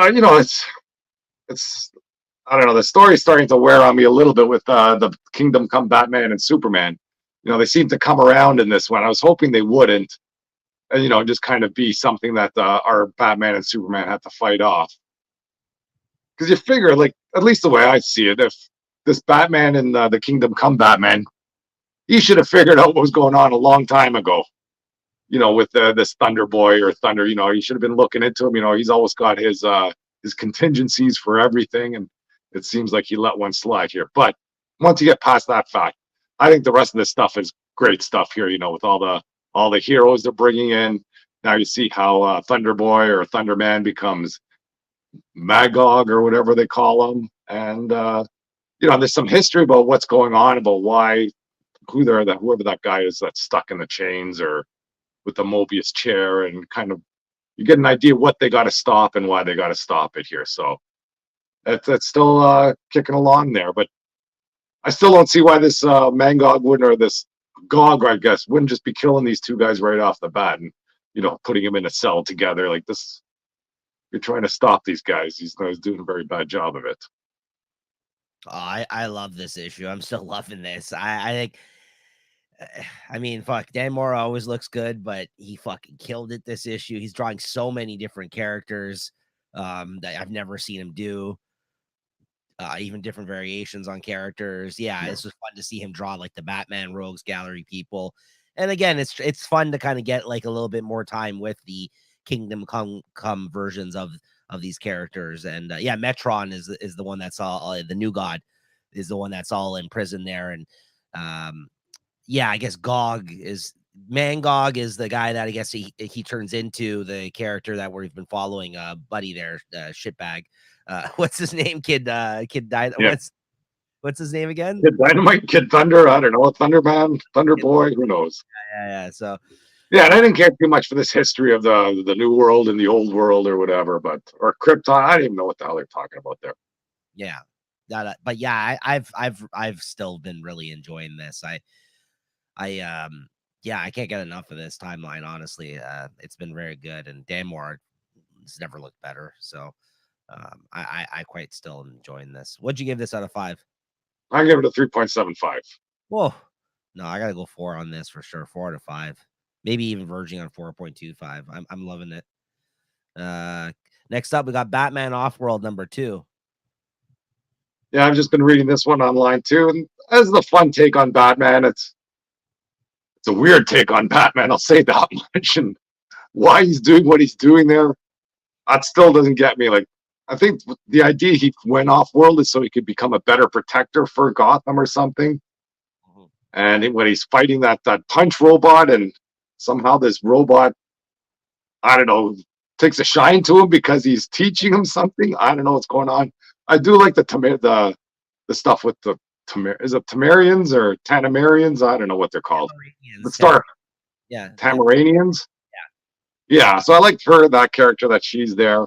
I don't know. The story's starting to wear on me a little bit with the Kingdom Come Batman and Superman. They seem to come around in this one. I was hoping they wouldn't. And, just kind of be something that our Batman and Superman had to fight off. Because you figure, like, at least the way I see it, if this Batman and the Kingdom Come Batman, he should have figured out what was going on a long time ago. With this Thunder Boy or Thunder, he should have been looking into him. He's always got his contingencies for everything, and it seems like he let one slide here. But once you get past that fact, I think the rest of this stuff is great stuff here. With all the heroes they're bringing in. Now you see how Thunder Boy or Thunderman becomes Magog or whatever they call him, and there's some history about what's going on, about whoever that guy is that's stuck in the chains or with the Mobius chair, and kind of you get an idea what they got to stop and why they got to stop it here. So that's still kicking along there, but I still don't see why this Magog wouldn't, or this Gog, I guess, wouldn't just be killing these two guys right off the bat and putting them in a cell together like this. You're trying to stop these guys. These guys doing a very bad job of it. Oh, I love this issue. I'm still loving this. I think. I mean, fuck, Dan Mora always looks good, but he fucking killed it this issue. He's drawing so many different characters that I've never seen him do. Even different variations on characters. Yeah, Yeah. this was fun to see him draw like the Batman Rogues Gallery people. And again, it's fun to kind of get like a little bit more time with the Kingdom Come versions of these characters. And yeah, Metron is the one that's all the new god is the one that's all in prison there. And yeah, I guess Mangog is the guy that I guess he turns into the character that we've been following. Buddy there, shitbag. What's his name? Kid died. Yeah. What's his name again? Kid Dynamite, Kid Thunder, I don't know, Thunderman, Thunder Boy, who knows? Yeah. So yeah, and I didn't care too much for this history of the new world and the old world or whatever, or Krypton. I didn't even know what the hell they're talking about there. yeah, but yeah, I've still been really enjoying this. Yeah, I can't get enough of this timeline. Honestly, it's been very good, and Dan Moore has never looked better. So I quite still enjoying this. What'd you give this out of 5? I give it a 3.75. Whoa. No, I gotta go 4 on this for sure. 4 out of 5. Maybe even verging on 4.25. I'm loving it. Next up, we got Batman Offworld number 2. Yeah, I've just been reading this one online too, and as the fun take on Batman, it's a weird take on Batman. I'll say that much, and why he's doing what he's doing there, that still doesn't get me. Like, I think the idea he went off world is so he could become a better protector for Gotham or something. And when he's fighting that punch robot, and somehow this robot, I don't know, takes a shine to him because he's teaching him something. I don't know what's going on. I do like the stuff with the is it Tamarians or Tanamarians? I don't know what they're called. The Star Tamaranians. Yeah. So I like that character that she's there.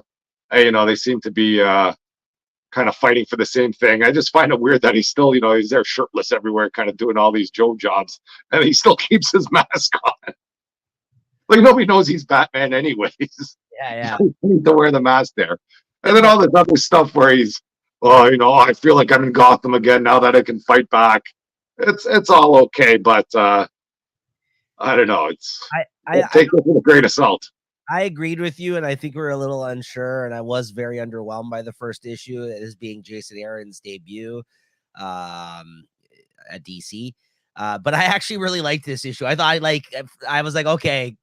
They seem to be kind of fighting for the same thing. I just find it weird that he's still, he's there shirtless everywhere, kind of doing all these Joe jobs, and he still keeps his mask on. Like, nobody knows he's Batman anyways. Yeah. You need to wear the mask there. And then all this other stuff where he's, I feel like I'm in Gotham again now that I can fight back. It's all okay, but I don't know. I take it with a grain of salt. I agreed with you, and I think we were a little unsure, and I was very underwhelmed by the first issue as being Jason Aaron's debut at DC. But I actually really liked this issue. I was like, okay,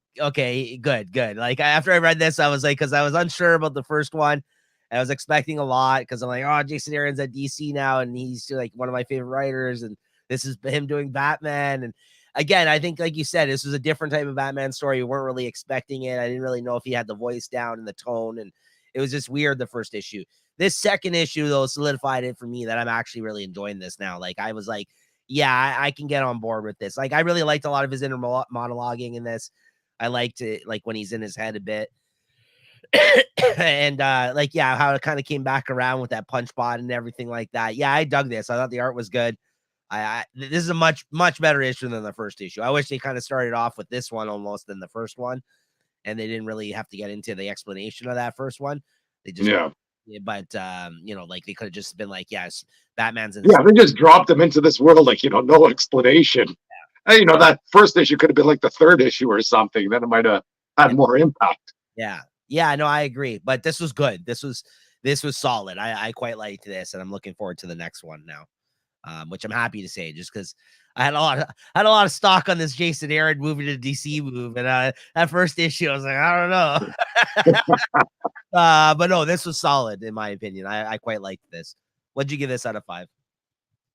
good. Like, after I read this, I was like, because I was unsure about the first one. I was expecting a lot because I'm like, oh, Jason Aaron's at DC now, and he's like one of my favorite writers, and this is him doing Batman. And again, I think, like you said, this was a different type of Batman story. We weren't really expecting it. I didn't really know if he had the voice down and the tone, and it was just weird the first issue. This second issue, though, solidified it for me that I'm actually really enjoying this now. Like, I was like, yeah, I can get on board with this. Like, I really liked a lot of his inner monologuing in this. I liked it, like, when he's in his head a bit. And like, yeah, how it kind of came back around with that punch bot and everything like that. Yeah, I dug this. I thought the art was good. This is a much better issue than the first issue. I wish they kind of started off with this one almost than the first one, and they didn't really have to get into the explanation of that first one. They just but like, they could have just been like, yes, Batman's in they just dropped him into this world, like, no explanation. Hey, that first issue could have been like the third issue or something. Then it might have had more impact. Yeah, no, I agree. But this was good. This was solid. I quite liked this, and I'm looking forward to the next one now. Which I'm happy to say, just because I had a lot of stock on this Jason Aaron moving to DC move, and that first issue I was like, I don't know. But no, this was solid in my opinion. I quite liked this. What'd you give this out of 5?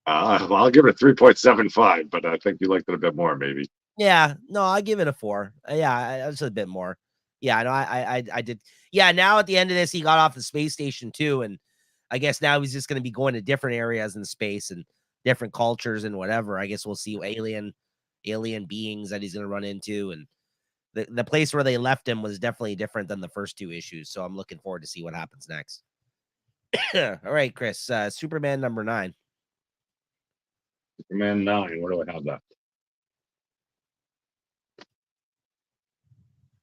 Well, I'll give it a 3.75, but I think you liked it a bit more, maybe. Yeah, no, I'll give it a 4. Yeah, just a bit more. Yeah, no, I did. Yeah, now at the end of this, he got off the space station too, and I guess now he's just going to be going to different areas in space and different cultures and whatever. I guess we'll see alien beings that he's going to run into, and the place where they left him was definitely different than the first 2 issues. So I'm looking forward to see what happens next. All right, Chris, Superman number 9. Superman 9. Where do I have that?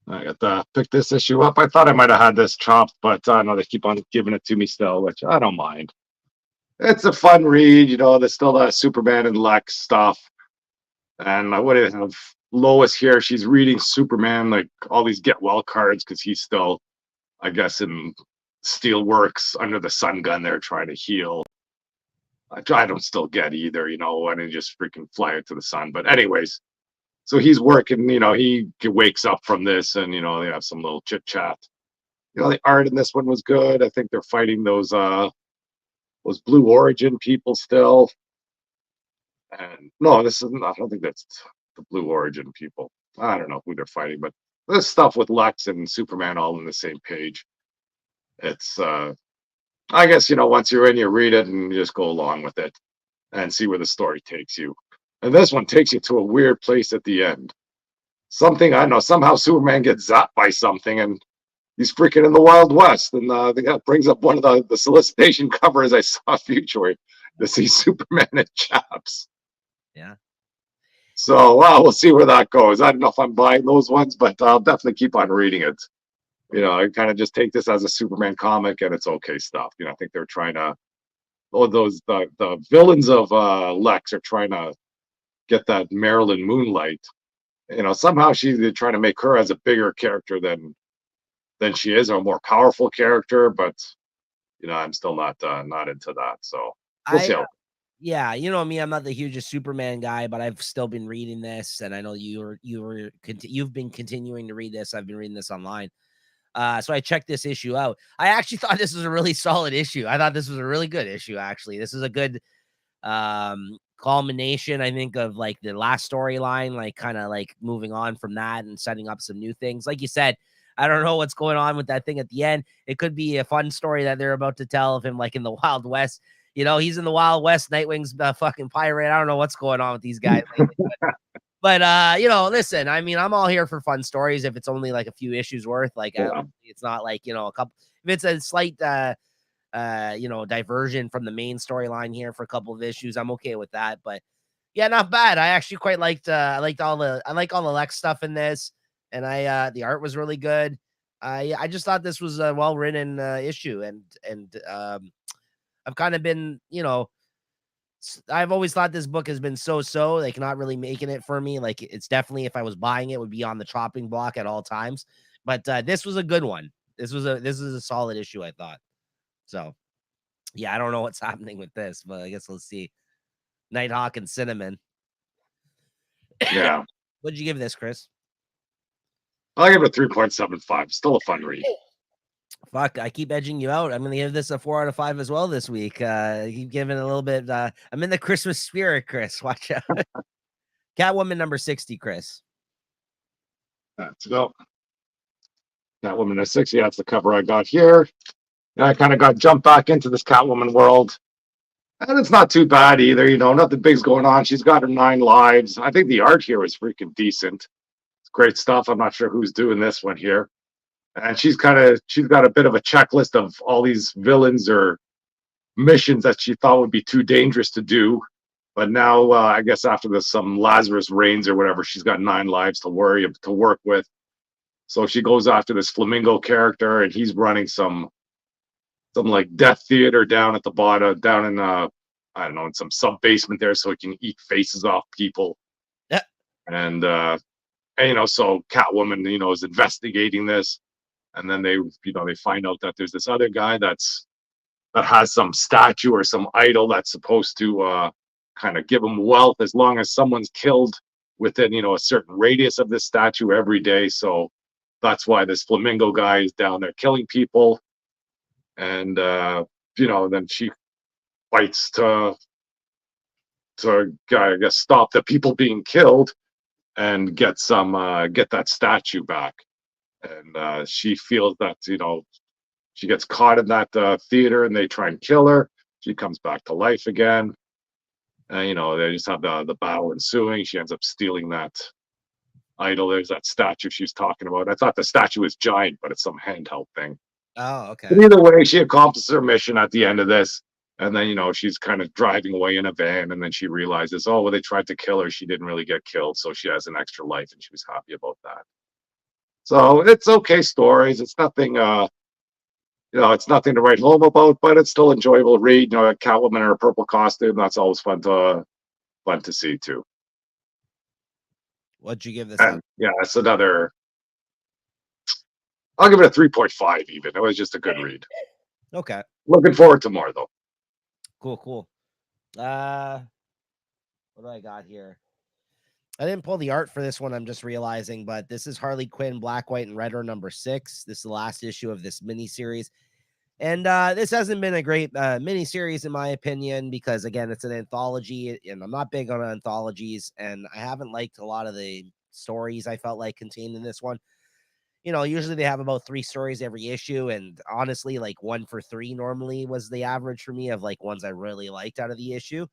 I got to pick this issue up. I thought I might have had this chopped, but I know they keep on giving it to me still, which I don't mind. It's a fun read, there's still the Superman and Lex stuff. And what do you have? Lois here, she's reading Superman, like all these get well cards, because he's still, I guess, in Steelworks under the sun gun there trying to heal. I don't still get either, why don't you just freaking fly it to the sun? But anyways, so he's working, he wakes up from this and, they have some little chit chat. The art in this one was good. I think they're fighting those Blue Origin people still. And no, this isn't, I don't think that's the Blue Origin people. I don't know who they're fighting, but this stuff with Lex and Superman all on the same page. It's I guess, once you're in, you read it and you just go along with it and see where the story takes you. And this one takes you to a weird place at the end. Something, I don't know, somehow Superman gets zapped by something and he's freaking in the Wild West. And the guy brings up one of the solicitation covers I saw Future to see Superman and chaps. Yeah. So, well, we'll see where that goes. I don't know if I'm buying those ones, but I'll definitely keep on reading it. I kind of just take this as a Superman comic and it's okay stuff. I think they're trying to, the villains of Lex are trying to get that Marilyn Moonlight. Somehow they're trying to make her as a bigger character than she is, or a more powerful character. But I'm still not into that. So we'll see how. Yeah, you know me, I'm not the hugest Superman guy, but I've still been reading this, and I know you've been continuing to read this. I've been reading this online. So I checked this issue out. I actually thought this was a really solid issue. I thought this was a really good issue, actually. This is a good culmination, I think, of like the last storyline, like kind of like moving on from that and setting up some new things. Like you said, I don't know what's going on with that thing at the end. It could be a fun story that they're about to tell of him, like in the Wild West. He's in the Wild West. Nightwing's a fucking pirate. I don't know what's going on with these guys lately, but listen, I mean, I'm all here for fun stories. If it's only like a few issues worth, like it's not like, a couple, if it's a slight, diversion from the main storyline here for a couple of issues, I'm okay with that. But yeah, not bad. I actually quite liked, I like all the Lex stuff in this. And the art was really good. I just thought this was a well-written issue. And I've kind of been, I've always thought this book has been so, like not really making it for me. Like it's definitely, if I was buying it, would be on the chopping block at all times. But this was a good one. This is a solid issue, I thought. So yeah, I don't know what's happening with this, but I guess we'll see. Nighthawk and Cinnamon. Yeah. What'd you give this, Chris? I'll give it a 3.75. Still a fun read. Fuck, I keep edging you out. I'm gonna give this a 4 out of 5 as well this week. You keep giving a little bit. I'm in the Christmas spirit, Chris. Watch out. Catwoman number 60, Chris. Let's go. Catwoman number 60. That's the cover I got here. And I kind of got jumped back into this Catwoman world. And it's not too bad either. Nothing big's going on. She's got her 9 lives. I think the art here is freaking decent. It's great stuff. I'm not sure who's doing this one here. And she's got a bit of a checklist of all these villains or missions that she thought would be too dangerous to do. But now, I guess after some Lazarus reigns or whatever, she's got 9 lives to work with. So she goes after this Flamingo character, and he's running some like death theater down at the bottom, down in I don't know, in some sub basement there, so he can eat faces off people. Yeah. And so Catwoman, is investigating this. And then they find out that there's this other guy that has some statue or some idol that's supposed to kind of give him wealth as long as someone's killed within, a certain radius of this statue every day. So that's why this Flamingo guy is down there killing people. And, then she fights to I guess, stop the people being killed and get that statue back. And she feels that, she gets caught in that theater and they try and kill her. She comes back to life again. And, they just have the battle ensuing. She ends up stealing that idol. There's that statue she's talking about. I thought the statue was giant, but it's some handheld thing. Oh, okay. But either way, she accomplishes her mission at the end of this. And then, she's kind of driving away in a van. And then she realizes, oh, well, they tried to kill her. She didn't really get killed. So she has an extra life and she was happy about that. So it's okay stories. It's nothing, it's nothing to write home about, but it's still enjoyable to read. A Catwoman in her purple costume. That's always fun to see too. What'd you give this And one? yeah, it's another. I'll give it a 3.5 even. It was just a good read. Okay. Looking forward to more though. Cool, cool. Uh what do I got here? I didn't pull the art for this one, I'm just realizing, but this is Harley Quinn, Black, White, and Red, or number 6. This is the last issue of this miniseries. And this hasn't been a great miniseries, in my opinion, because, again, it's an anthology, and I'm not big on anthologies, and I haven't liked a lot of the stories I felt like contained in this one. Usually they have about 3 stories every issue, and honestly, like 1 for 3 normally was the average for me of like ones I really liked out of the issue.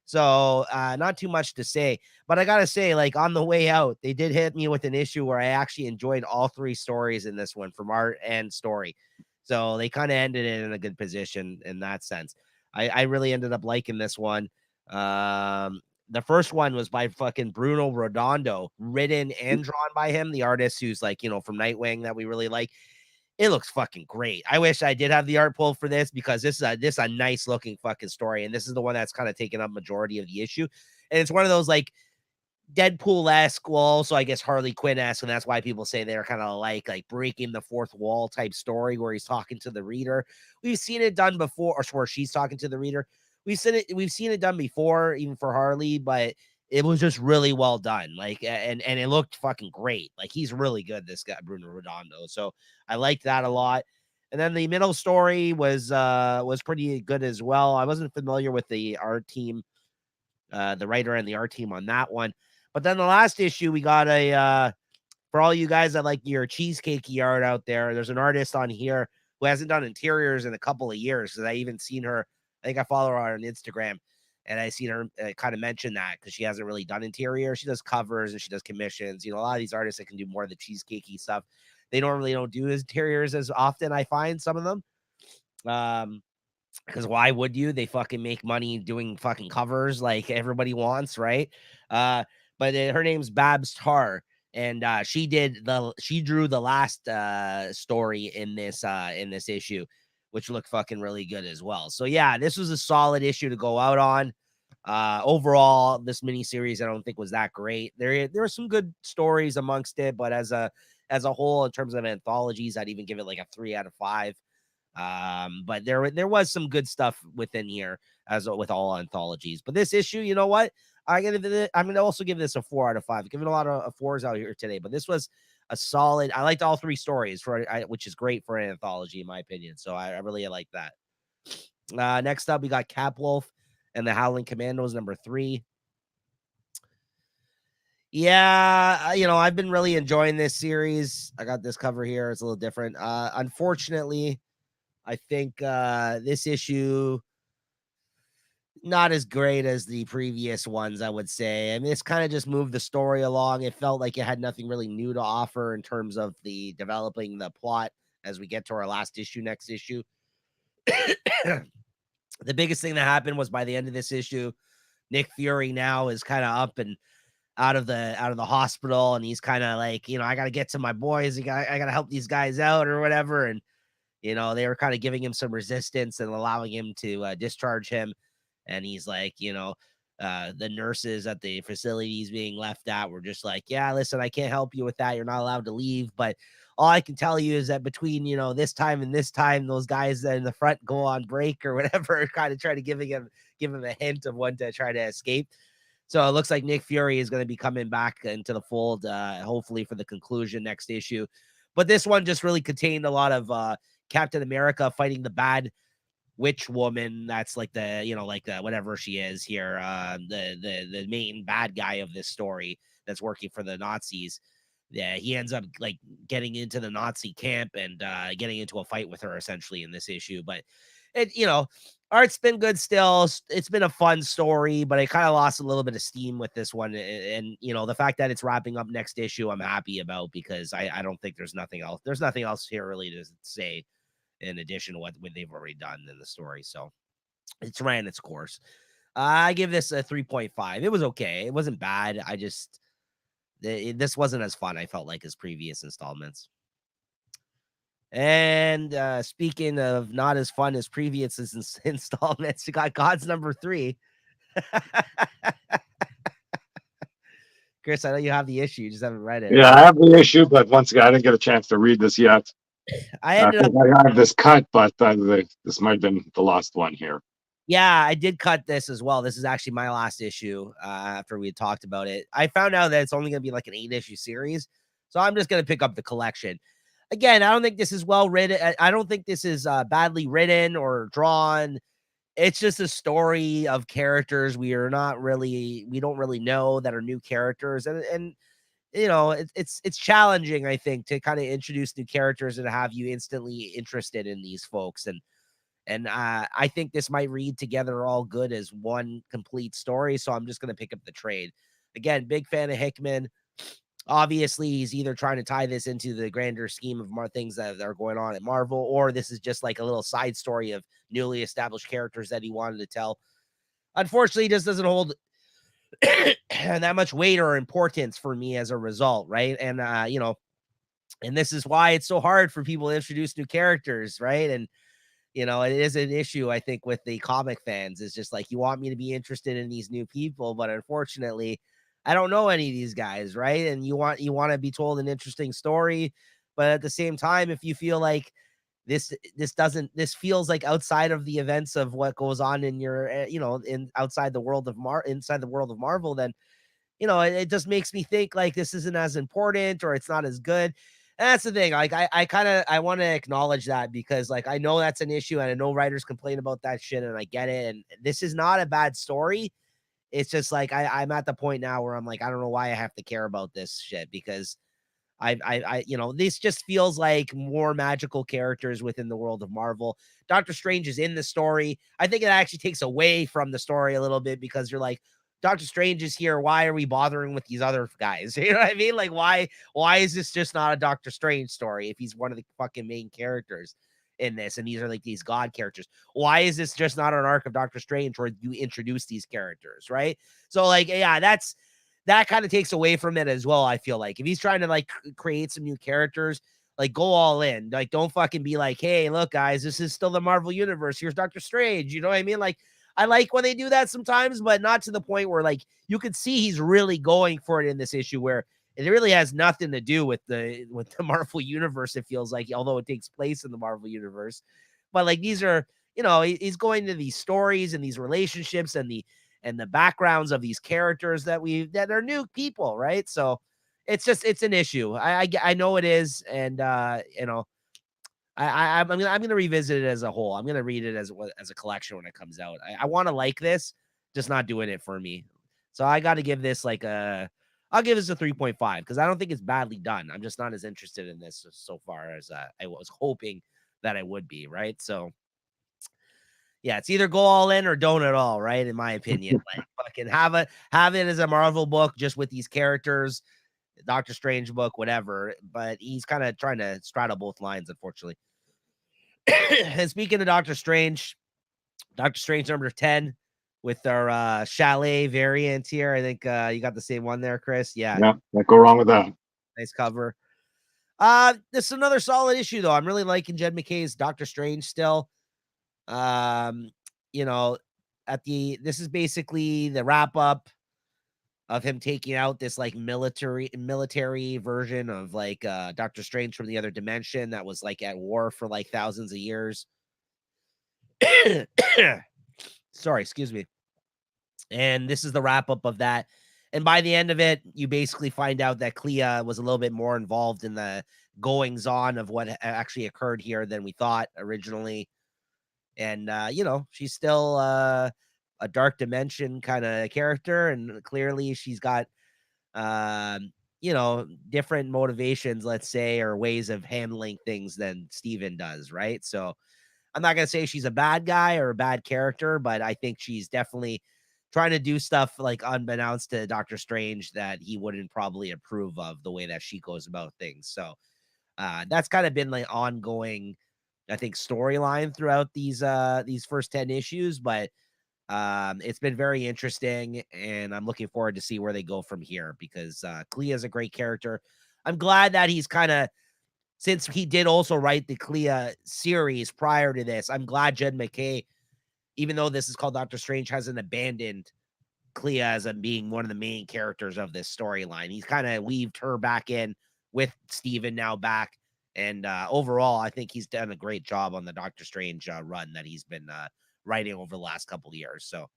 So, not too much to say, but I gotta say, like on the way out, they did hit me with an issue where I actually enjoyed all 3 stories in this one from art and story. So they kind of ended it in a good position in that sense. I really ended up liking this one. The first one was by fucking Bruno Redondo, written and drawn by him, the artist who's like, from Nightwing that we really like. It looks fucking great. I wish I did have the art pull for this because this is a nice looking fucking story, and this is the one that's kind of taken up majority of the issue. And it's one of those like Deadpool-esque, well, also I guess Harley Quinn-esque, and that's why people say they're kind of like breaking the fourth wall type story where he's talking to the reader. We've seen it done before, or where she's talking to the reader. We've seen it done before, even for Harley, but it was just really well done. Like, and it looked fucking great. Like, he's really good, this guy, Bruno Redondo. So I liked that a lot. And then the middle story was pretty good as well. I wasn't familiar with the art team, the writer and the art team on that one. But then the last issue, we got for all you guys that like your cheesecakey art out there, there's an artist on here who hasn't done interiors in a couple of years. Because I even seen her, I think I follow her on Instagram, and I seen her kind of mention that because she hasn't really done interior. She does covers and she does commissions. A lot of these artists that can do more of the cheesecakey stuff, they normally don't do interiors as often. I find some of them. Because why would you? They fucking make money doing fucking covers like everybody wants, right? Uh, but her name's Babs Tar, and she drew the last story in this issue, which looked fucking really good as well. So yeah, this was a solid issue to go out on. Overall, this miniseries I don't think was that great. There were some good stories amongst it, but as a whole, in terms of anthologies, I'd even give it like a 3 out of 5. But there was some good stuff within here, as with all anthologies. But this issue, you know what? I'm gonna also give this a 4 out of 5. Giving a lot of 4s out here today, but this was a solid. I liked all 3 stories which is great for an anthology in my opinion. So I really like that. Next up, we got Capwolf and the Howling Commandos number 3. Yeah, I've been really enjoying this series. I got this cover here. It's a little different. Unfortunately, I think this issue not as great as the previous ones, I would say. I mean, it's kind of just moved the story along. It felt like it had nothing really new to offer in terms of the developing the plot as we get to our last issue next issue. The biggest thing that happened was by the end of this issue, Nick Fury now is kind of up and out of the hospital, and he's kind of like, I got to get to my boys. I got to help these guys out or whatever. And they were kind of giving him some resistance and allowing him to discharge him. And he's like, the nurses at the facilities being left at were just like, yeah, listen, I can't help you with that. You're not allowed to leave. But all I can tell you is that between, this time and this time, those guys in the front go on break or whatever, kind of try to give him a hint of when to try to escape. So it looks like Nick Fury is going to be coming back into the fold, hopefully for the conclusion next issue. But this one just really contained a lot of Captain America fighting the bad witch woman. That's like whatever she is here, the main bad guy of this story that's working for the Nazis. Yeah, he ends up like getting into the Nazi camp and getting into a fight with her essentially in this issue. But art's been good still. It's been a fun story, but it kind of lost a little bit of steam with this one. And the fact that it's wrapping up next issue, I'm happy about because I don't think there's nothing else. There's nothing else here really to say in addition to what they've already done in the story. So it's ran its course. I give this a 3.5. It was okay. It wasn't bad. This wasn't as fun, I felt like, as previous installments. And speaking of not as fun as previous installments, we got God's Number 3. Chris, I know you have the issue, you just haven't read it. Yeah, I have the issue, but once again, I didn't get a chance to read this yet. I I ended up, think I have this cut, but this might have been the last one here. yeah, I did cut this as well. This is actually my last issue after we had talked about it. I found out that it's only going to be like an 8-issue series, so I'm just going to pick up the collection. Again, I don't think this is well written. I don't think this is badly written or drawn. It's just a story of characters we don't really know that are new characters, and you know, it's challenging, I think, to kind of introduce new characters and have you instantly interested in these folks. And I think this might read together all good as one complete story. So I'm just going to pick up the trade. Again, big fan of Hickman. Obviously, he's either trying to tie this into the grander scheme of more things that are going on at Marvel, or this is just like a little side story of newly established characters that he wanted to tell. Unfortunately, this doesn't hold that much weight or importance for me as a result, right? And you know, and this is why it's so hard for people to introduce new characters, right? And you know, it is an issue, I think, with the comic fans. It's just like, you want me to be interested in these new people, but unfortunately, I don't know any of these guys, right? And you want to be told an interesting story, but at the same time, if you feel like this feels like outside of the events of what goes on in your you know, in outside the world of inside the world of Marvel, then you know, it just makes me think like this isn't as important or it's not as good. And that's the thing. Like I want to acknowledge that, because like I know that's an issue and I know writers complain about that shit and I get it. And this is not a bad story. It's just like I'm at the point now where I'm like, I don't know why I have to care about this shit, because you know, this just feels like more magical characters within the world of Marvel. Doctor Strange is in the story. I think it actually takes away from the story a little bit, because you're like, Doctor Strange is here. Why are we bothering with these other guys? You know what I mean? Like, why is this just not a Doctor Strange story if he's one of the fucking main characters in this? And these are like these god characters. Why is this just not an arc of Doctor Strange where you introduce these characters, right? So, like, yeah, that kind of takes away from it as well. I feel like if he's trying to like create some new characters, like go all in. Like, don't fucking be like, hey, look, guys, this is still the Marvel universe. Here's Doctor Strange. You know what I mean? Like, I like when they do that sometimes, but not to the point where like you could see he's really going for it in this issue, where it really has nothing to do with the Marvel universe. It feels like, although it takes place in the Marvel universe, but like these are, you know, he's going to these stories and these relationships and the backgrounds of these characters that are new people, right? So it's an issue. I know it is, and you know, I'm gonna revisit it as a whole. I'm gonna read it as a collection when it comes out. I want to like this, just not doing it for me. So I got to give this like I'll give this a 3.5, because I don't think it's badly done. I'm just not as interested in this so far as I was hoping that I would be, right? So yeah, it's either go all in or don't at all, right? In my opinion, like fucking have it as a Marvel book just with these characters, Doctor Strange book, whatever. But he's kind of trying to straddle both lines, unfortunately. And speaking of Doctor Strange number 10 with our chalet variant here. I think you got the same one there, Chris. Yeah, Can't go wrong with that. nice cover. This is another solid issue though. I'm really liking Jed McKay's Doctor Strange still. You know, this is basically the wrap up of him taking out this like military version of like Doctor Strange from the other dimension that was like at war for like thousands of years. Sorry, excuse me. And this is the wrap up of that. And by the end of it, you basically find out that Clea was a little bit more involved in the goings on of what actually occurred here than we thought originally. And you know, she's still a dark dimension kind of character, and clearly she's got you know, different motivations, let's say, or ways of handling things than Steven does, right? So I'm not gonna say she's a bad guy or a bad character, but I think she's definitely trying to do stuff like unbeknownst to Doctor Strange that he wouldn't probably approve of the way that she goes about things. So that's kind of been like ongoing, I think, storyline throughout these first 10 issues. But It's been very interesting, and I'm looking forward to see where they go from here because Clea is a great character. I'm glad that he's kind of, since he did also write the Clea series prior to this, I'm glad Jed McKay, even though this is called Doctor Strange, hasn't abandoned Clea as being one of the main characters of this storyline. He's kind of weaved her back in with Steven now back. And overall, I think he's done a great job on the Doctor Strange run that he's been writing over the last couple of years. So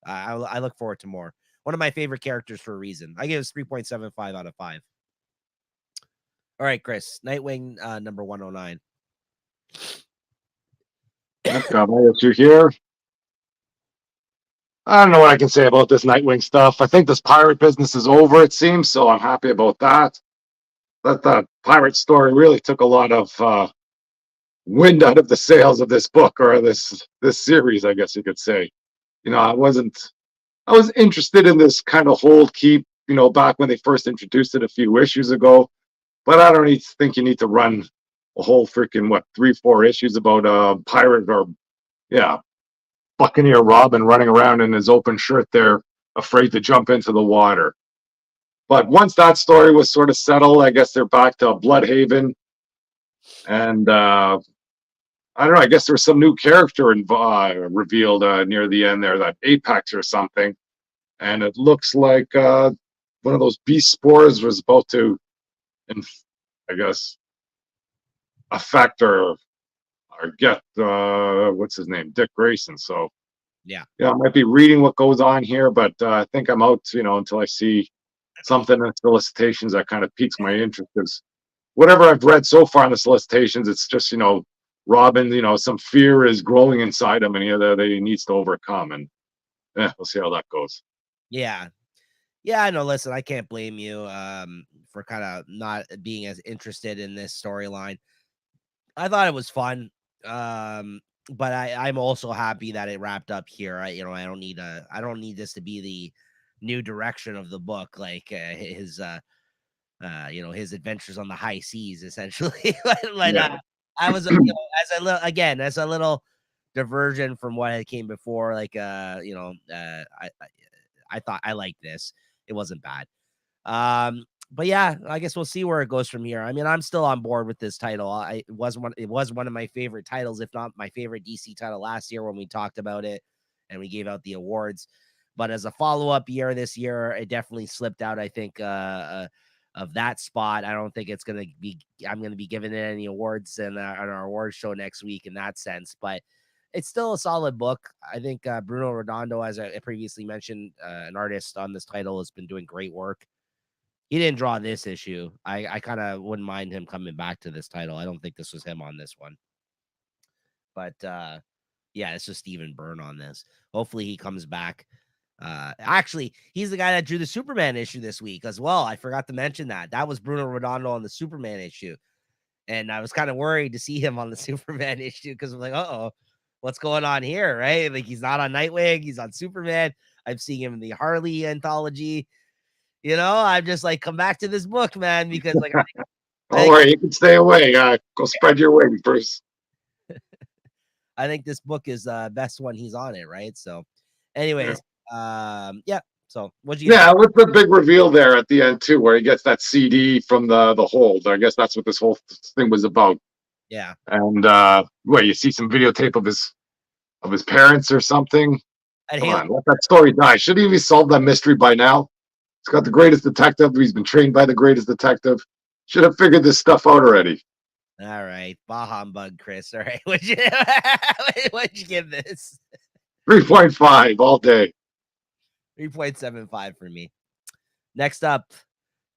I look forward to more. One of my favorite characters for a reason. I give this 3.75 out of 5. All right, Chris. Nightwing number 109. Yep, got my issue here. I don't know what I can say about this Nightwing stuff. I think this pirate business is over, it seems, so I'm happy about that. That the pirate story really took a lot of wind out of the sails of this book or this series, I guess you could say. You know, I was interested in this kind of hold keep, back when they first introduced it a few issues ago. But I don't think you need to run a whole freaking 3-4 issues about a pirate or Buccaneer Robin running around in his open shirt there, afraid to jump into the water. But once that story was sort of settled, I guess they're back to Bloodhaven. And I don't know, I guess there was some new character revealed near the end there, that Apex or something. And it looks like one of those beast spores was about to, I guess, affect or get, what's his name, Dick Grayson. So, yeah, I might be reading what goes on here, but I think I'm out, until I see something in solicitations that kind of piques my interest. Because whatever I've read so far in the solicitations, it's just, Robin, some fear is growing inside him and that he needs to overcome. And we'll see how that goes. Yeah. Yeah, I know. Listen, I can't blame you for kind of not being as interested in this storyline. I thought it was fun. But I'm also happy that it wrapped up here. I don't need this to be the new direction of the book, like his his adventures on the high seas, essentially. I was as a little diversion from what had came before. I thought I liked this. It wasn't bad. But yeah, I guess we'll see where it goes from here. I mean, I'm still on board with this title. It was one of my favorite titles, if not my favorite DC title last year when we talked about it and we gave out the awards. But as a follow-up year this year, it definitely slipped out, I think, of that spot. I don't think I'm going to be giving it any awards on our awards show next week in that sense, but it's still a solid book. I think Bruno Redondo, as I previously mentioned, an artist on this title, has been doing great work. He didn't draw this issue. I kind of wouldn't mind him coming back to this title. I don't think this was him on this one. But yeah, it's just Stephen Byrne on this. Hopefully he comes back. Actually, he's the guy that drew the Superman issue this week as well. I forgot to mention that. That was Bruno Redondo on the Superman issue. And I was kind of worried to see him on the Superman issue because I'm like, uh-oh, what's going on here, right? Like, he's not on Nightwing. He's on Superman. I'm seeing him in the Harley anthology. I'm just like, come back to this book, man, because like, don't worry, you can stay away. Go spread your wings, Bruce. I think this book is best when he's on it, right? So, anyways, yeah. So, what'd you? Yeah, with the big reveal there at the end too, where he gets that CD from the hold. I guess that's what this whole thing was about. Yeah. And you see some videotape of his parents or something. Come on, let that story die. Should he have solved that mystery by now? He's got the greatest detective. He's been trained by the greatest detective. Should have figured this stuff out already. All right. Bah humbug, Chris. All right. What'd you give this? 3.5 all day. 3.75 for me. Next up,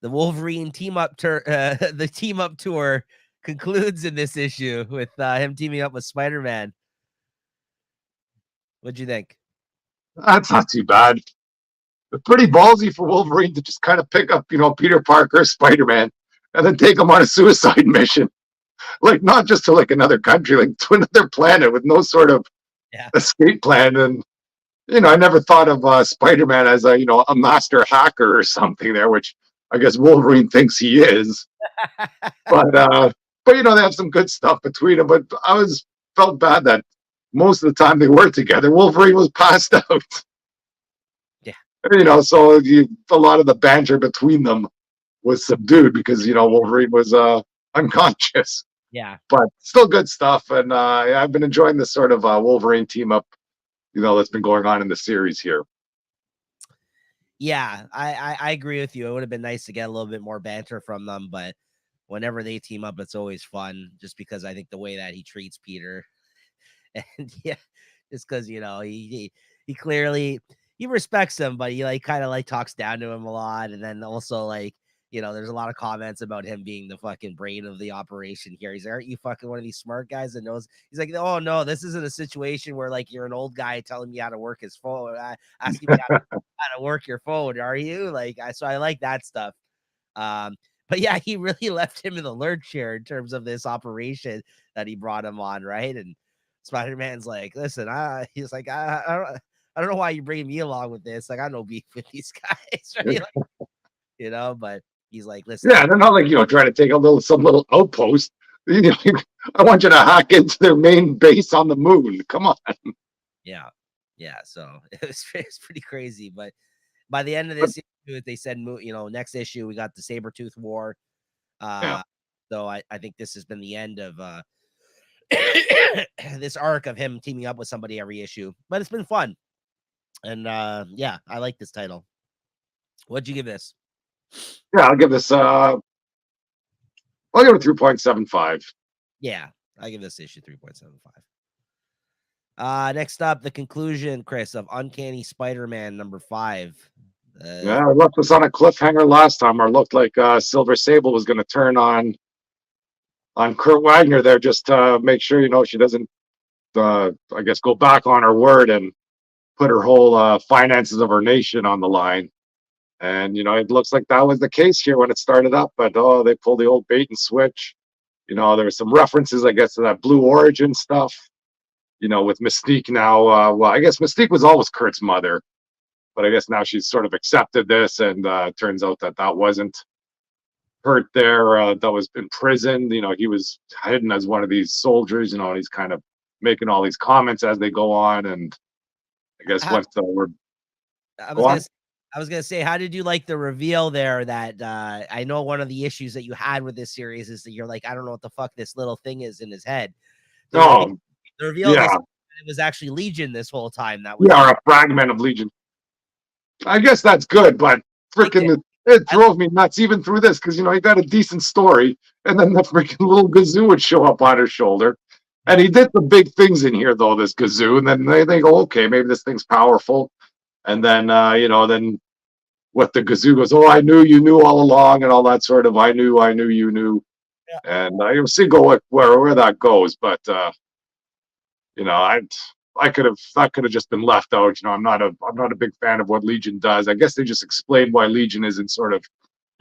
the Wolverine team up the team up tour concludes in this issue with him teaming up with Spider-Man. What'd you think? That's not too bad. It's pretty ballsy for Wolverine to just kind of pick up, Peter Parker, Spider-Man, and then take him on a suicide mission. Like, not just to like another country, like to another planet with no sort of escape plan. And I never thought of Spider-Man as a master hacker or something there, which I guess Wolverine thinks he is. but they have some good stuff between them. But I felt bad that most of the time they were together, Wolverine was passed out. Yeah. So a lot of the banter between them was subdued because Wolverine was unconscious. Yeah. But still good stuff, and I've been enjoying this sort of Wolverine team up, that's been going on in the series here. Yeah, I agree with you. It would have been nice to get a little bit more banter from them, but whenever they team up, it's always fun. Just because I think the way that he treats Peter, and yeah, just because he clearly he respects him, but he kind of talks down to him a lot, and then also there's a lot of comments about him being the fucking brain of the operation here. He's like, aren't you fucking one of these smart guys that knows? He's like, oh no, this isn't a situation where you're an old guy telling me how to work his phone, asking me how to work your phone. Are you so I like that stuff. But yeah, he really left him in the lurch here in terms of this operation that he brought him on, right? And Spider-Man's like, listen, he's like, I don't know why you're bringing me along with this. I no beef with these guys, right? But he's like, listen. Yeah, they're not trying to take some little outpost. I want you to hack into their main base on the moon. Come on. Yeah. So it's pretty crazy. But by the end of this issue, they said, next issue, we got the Sabretooth War. Yeah. So I think this has been the end of this arc of him teaming up with somebody every issue. But it's been fun. And yeah, I like this title. What'd you give this? Yeah, I'll give this I'll give it 3.75. Yeah, I give this issue 3.75. Next up, the conclusion, Chris, of Uncanny Spider-Man number 5. Yeah, I left us on a cliffhanger last time, or looked like Silver Sable was going to turn on Kurt Wagner there, just to make sure she doesn't, I guess, go back on her word and put her whole finances of her nation on the line. And it looks like that was the case here when it started up. But they pulled the old bait and switch. There were some references, I guess, to that Blue Origin stuff. With Mystique now. Well, I guess Mystique was always Kurt's mother, but I guess now she's sort of accepted this, and turns out that wasn't Kurt there. That was imprisoned. He was hidden as one of these soldiers. And he's kind of making all these comments as they go on. And I guess once we're I was gonna say, how did you like the reveal there? That I know one of the issues that you had with this series is that you're like, I don't know what the fuck this little thing is in his head. The reveal yeah, it was actually Legion this whole time. That was a fragment of Legion. I guess that's good, but freaking it drove me nuts even through this because he got a decent story, and then the freaking little Gazoo would show up on his shoulder, and he did the big things in here though. This Gazoo, and then they go, okay, maybe this thing's powerful. And then, then what the Gazoo goes, oh, I knew you knew all along, and all that sort of, I knew you knew. Yeah. And you'll see where that goes. But, I could have just been left out. I'm not a big fan of what Legion does. I guess they just explained why Legion isn't sort of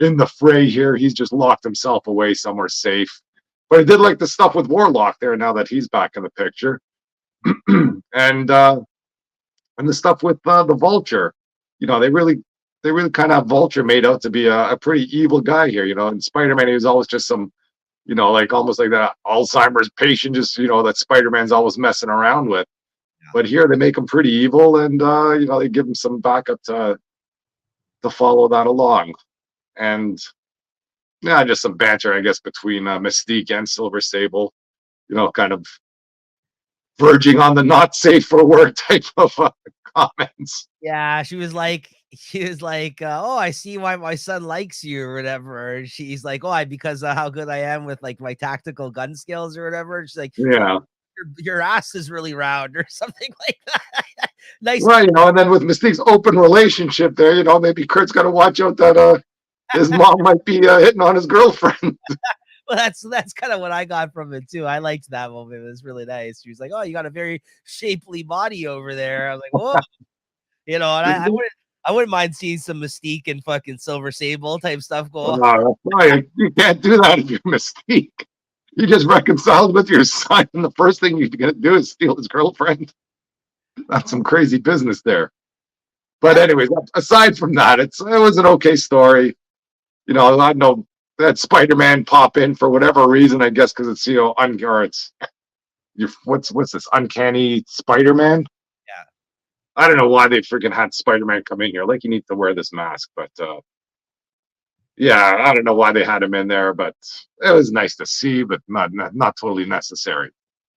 in the fray here. He's just locked himself away somewhere safe. But I did like the stuff with Warlock there now that he's back in the picture. And the stuff with the Vulture, they really kind of have Vulture made out to be a pretty evil guy here. In Spider-Man, he was always just some, almost like that Alzheimer's patient, just that Spider-Man's always messing around with. Yeah. But here they make him pretty evil, and they give him some backup to follow that along, and yeah, just some banter, I guess, between Mystique and Silver Sable, kind of verging on the not safe for work type of comments. Yeah, she was like, oh, I see why my son likes you or whatever. And she's like, oh, because of how good I am with my tactical gun skills or whatever. And she's like, yeah, your ass is really round or something like that. Nice, right? And then with Mystique's open relationship there, maybe Kurt's got to watch out that his mom might be hitting on his girlfriend. Well, that's kind of what I got from it too. I liked that moment. It was really nice. She was like, "Oh, you got a very shapely body over there." I was like, "Whoa," and I wouldn't mind seeing some Mystique and fucking Silver Sable type stuff go on. No, right. You can't do that if you're Mystique. You just reconciled with your son, and the first thing you're gonna do is steal his girlfriend. That's some crazy business there. But anyways, aside from that, it was an okay story. I know that Spider-Man pop in for whatever reason, I guess because it's what's this uncanny Spider-Man? Yeah. I don't know why they freaking had Spider-Man come in here. Like, you need to wear this mask, but yeah, I don't know why they had him in there, but it was nice to see, but not totally necessary.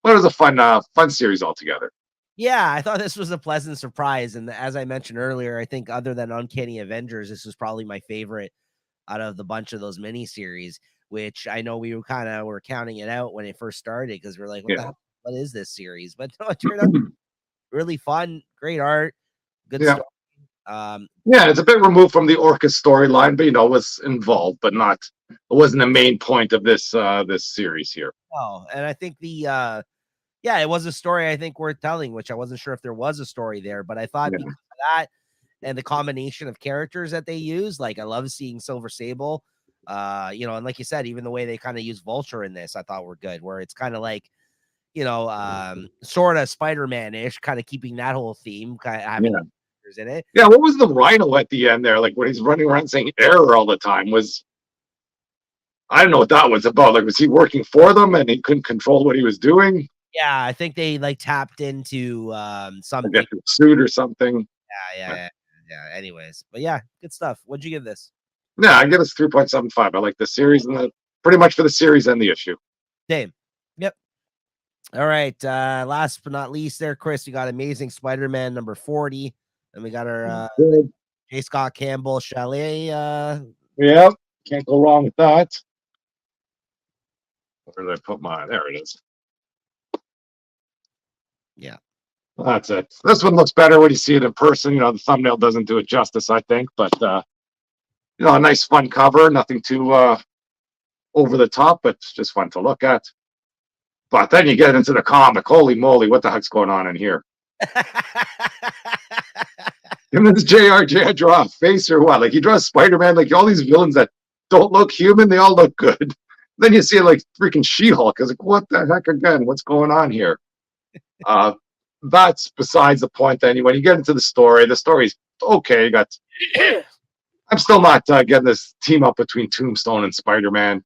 But it was a fun series altogether. Yeah, I thought this was a pleasant surprise, and as I mentioned earlier, I think other than Uncanny Avengers, this was probably my favorite out of the bunch of those miniseries. Which I know we were counting it out when it first started because we're like, "What the Yeah. hell? What is this series?" But no, it turned out really fun, great art, good Yeah. story. Um, Yeah, it's a bit removed from the Orcus storyline, but it was involved, but not. It wasn't the main point of this series here. oh, and I think yeah, it was a story I think worth telling, which I wasn't sure if there was a story there, but I thought Yeah. because of that and the combination of characters that they use, like I love seeing Silver Sable. And like you said, even the way they kind of use Vulture in this, I thought were good, where it's kind of like, sort of Spider-Man-ish, kind of keeping that whole theme, kind of having Yeah. in it. Yeah. What was the Rhino at the end there? Like when he's running around saying error all the time was. I don't know what that was about. Like, was he working for them and he couldn't control what he was doing? Yeah, I think they like tapped into I something. guess his suit or something. Yeah. Anyways, but yeah, good stuff. What'd you give this? Yeah, I give it 3.75. I like the series and pretty much for the series and the issue. Same. Yep. All right. Last but not least, there, Chris, we got Amazing Spider-Man number 40, and we got our J. Scott Campbell Chalet. Yeah, can't go wrong with that. Where did I put mine? There it is. Yeah. That's it. This one looks better when you see it in person. The thumbnail doesn't do it justice, I think, but a nice fun cover. Nothing too over the top, but just fun to look at. But then you get into the comic. Holy moly, what the heck's going on in here? And then this JR draw a face or what? Like he draws Spider-Man, like all these villains that don't look human, they all look good. Then you see like freaking She-Hulk. I was like, what the heck again? What's going on here? That's besides the point. Then when you get into the story's okay. I'm still not getting this team up between Tombstone and Spider-Man,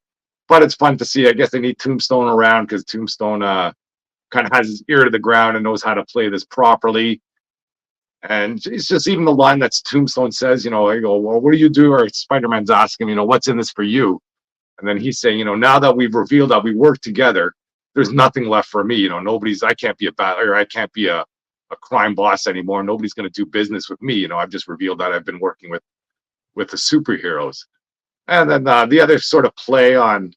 but it's fun to see. I guess they need Tombstone around because Tombstone kind of has his ear to the ground and knows how to play this properly. And it's just even the line that Tombstone says, I go, well, what do you do? Or Spider-Man's asking him, what's in this for you? And then he's saying, now that we've revealed that we work together, there's nothing left for me. I can't be I can't be a crime boss anymore. Nobody's going to do business with me. I've just revealed that I've been working with the superheroes. And then the other sort of play on,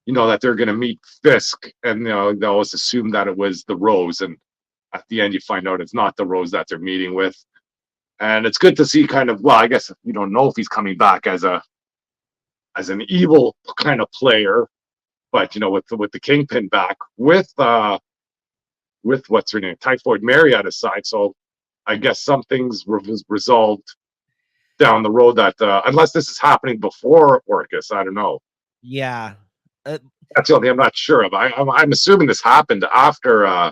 that they're going to meet Fisk, and they always assume that it was the Rose, and at the end you find out it's not the Rose that they're meeting with. And it's good to see kind of, well, I guess you don't know if he's coming back as an evil kind of player, but with the Kingpin back with what's her name, Typhoid Mary at his side, so I guess some things were resolved down the road that unless this is happening before Orcus, I don't know. Yeah. That's the only thing I'm not sure of. I'm assuming this happened after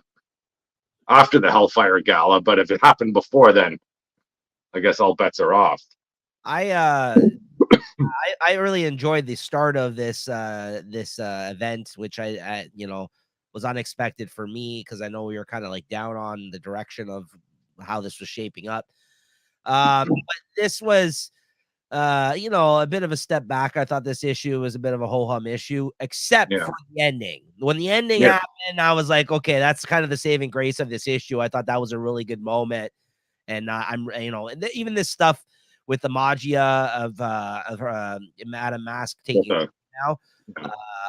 the Hellfire Gala, but if it happened before then, I guess all bets are off. I really enjoyed the start of this event, which I was unexpected for me because I know we were kind of like down on the direction of how this was shaping up. But this was a bit of a step back. I thought this issue was a bit of a ho-hum issue, except for the ending. When the ending happened, I was like, okay, that's kind of the saving grace of this issue. I thought that was a really good moment. And even this stuff with the magia of Madame Mask taking now,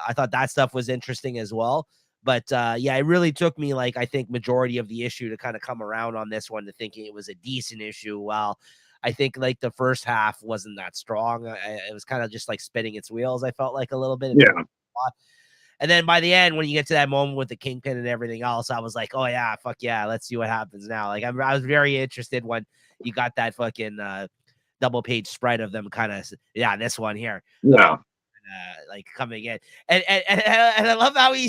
I thought that stuff was interesting as well. But it really took me I think majority of the issue to kind of come around on this one to thinking it was a decent issue. While I think the first half wasn't that strong. It was kind of just spinning its wheels. I felt like a little bit. Yeah. And then by the end, when you get to that moment with the Kingpin and everything else, I was like, oh yeah, fuck yeah. Let's see what happens now. I was very interested when you got that fucking double page spread of them kind of, this one here. Yeah. Coming in, and I love how he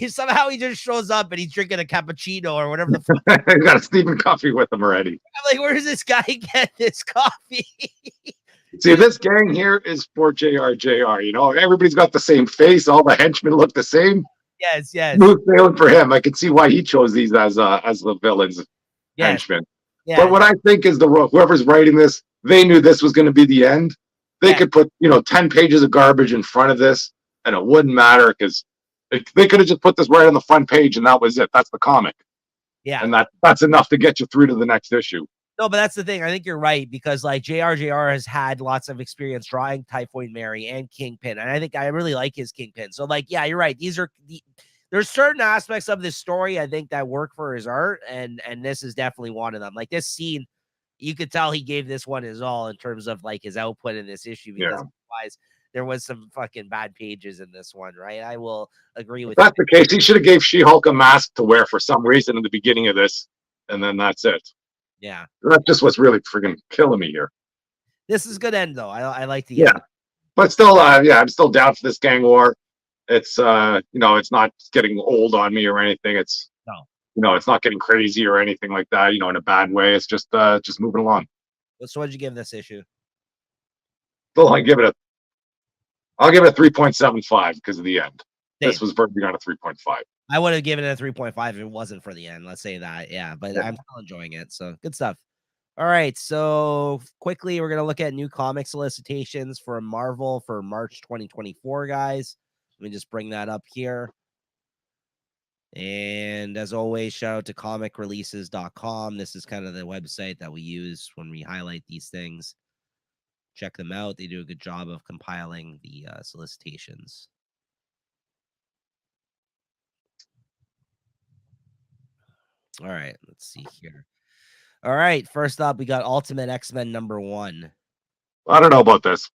somehow he just shows up and he's drinking a cappuccino or whatever the fuck. He got a Stephen coffee with him already. I'm like, where does this guy get this coffee? See, this gang here is for JR. Everybody's got the same face. All the henchmen look the same. Yes, yes, Smooth sailing for him. I can see why he chose these as the villains yes, henchmen. But yes, what I think is whoever's writing this, they knew this was going to be the end. They yes, could put 10 pages of garbage in front of this, and it wouldn't matter because they could have just put this right on the front page, and that was it. That's the comic, yeah. and that's enough to get you through to the next issue. No, but that's the thing. I think you're right because like JRJR has had lots of experience drawing Typhoid Mary and Kingpin, and I think I really like his Kingpin. So like, yeah, you're right. There's certain aspects of this story I think that work for his art, and this is definitely one of them. Like this scene, you could tell he gave this one his all in terms of like his output in this issue because Yeah. otherwise there was some fucking bad pages in this one, right? I will agree If with you. that's the case, he should have gave She-Hulk a mask to wear for some reason in the beginning of this, and then that's it. Yeah, That's just what's really friggin' killing me here. this is good end though. I like the Yeah, end. but still, yeah, I'm still down for this gang war. It's it's not getting old on me or anything. It's No, it's not getting crazy or anything like that. In a bad way. It's just moving along. so what'd you give this issue? Still, I'll give it a 3.75 because of the end. Same. This was verging on a 3.5. I would have given it a 3.5 if it wasn't for the end. Let's say that. Yeah, but Yeah. I'm still enjoying it. So good stuff. All right. So quickly, we're going to look at new comic solicitations for Marvel for March 2024, guys. Let me just bring that up here. And as always, shout out to comicreleases.com. This is kind of the website that we use when we highlight these things. Check them out. They do a good job of compiling the solicitations. All right, let's see here. All right, first up, we got Ultimate X-Men #1. I don't know about this.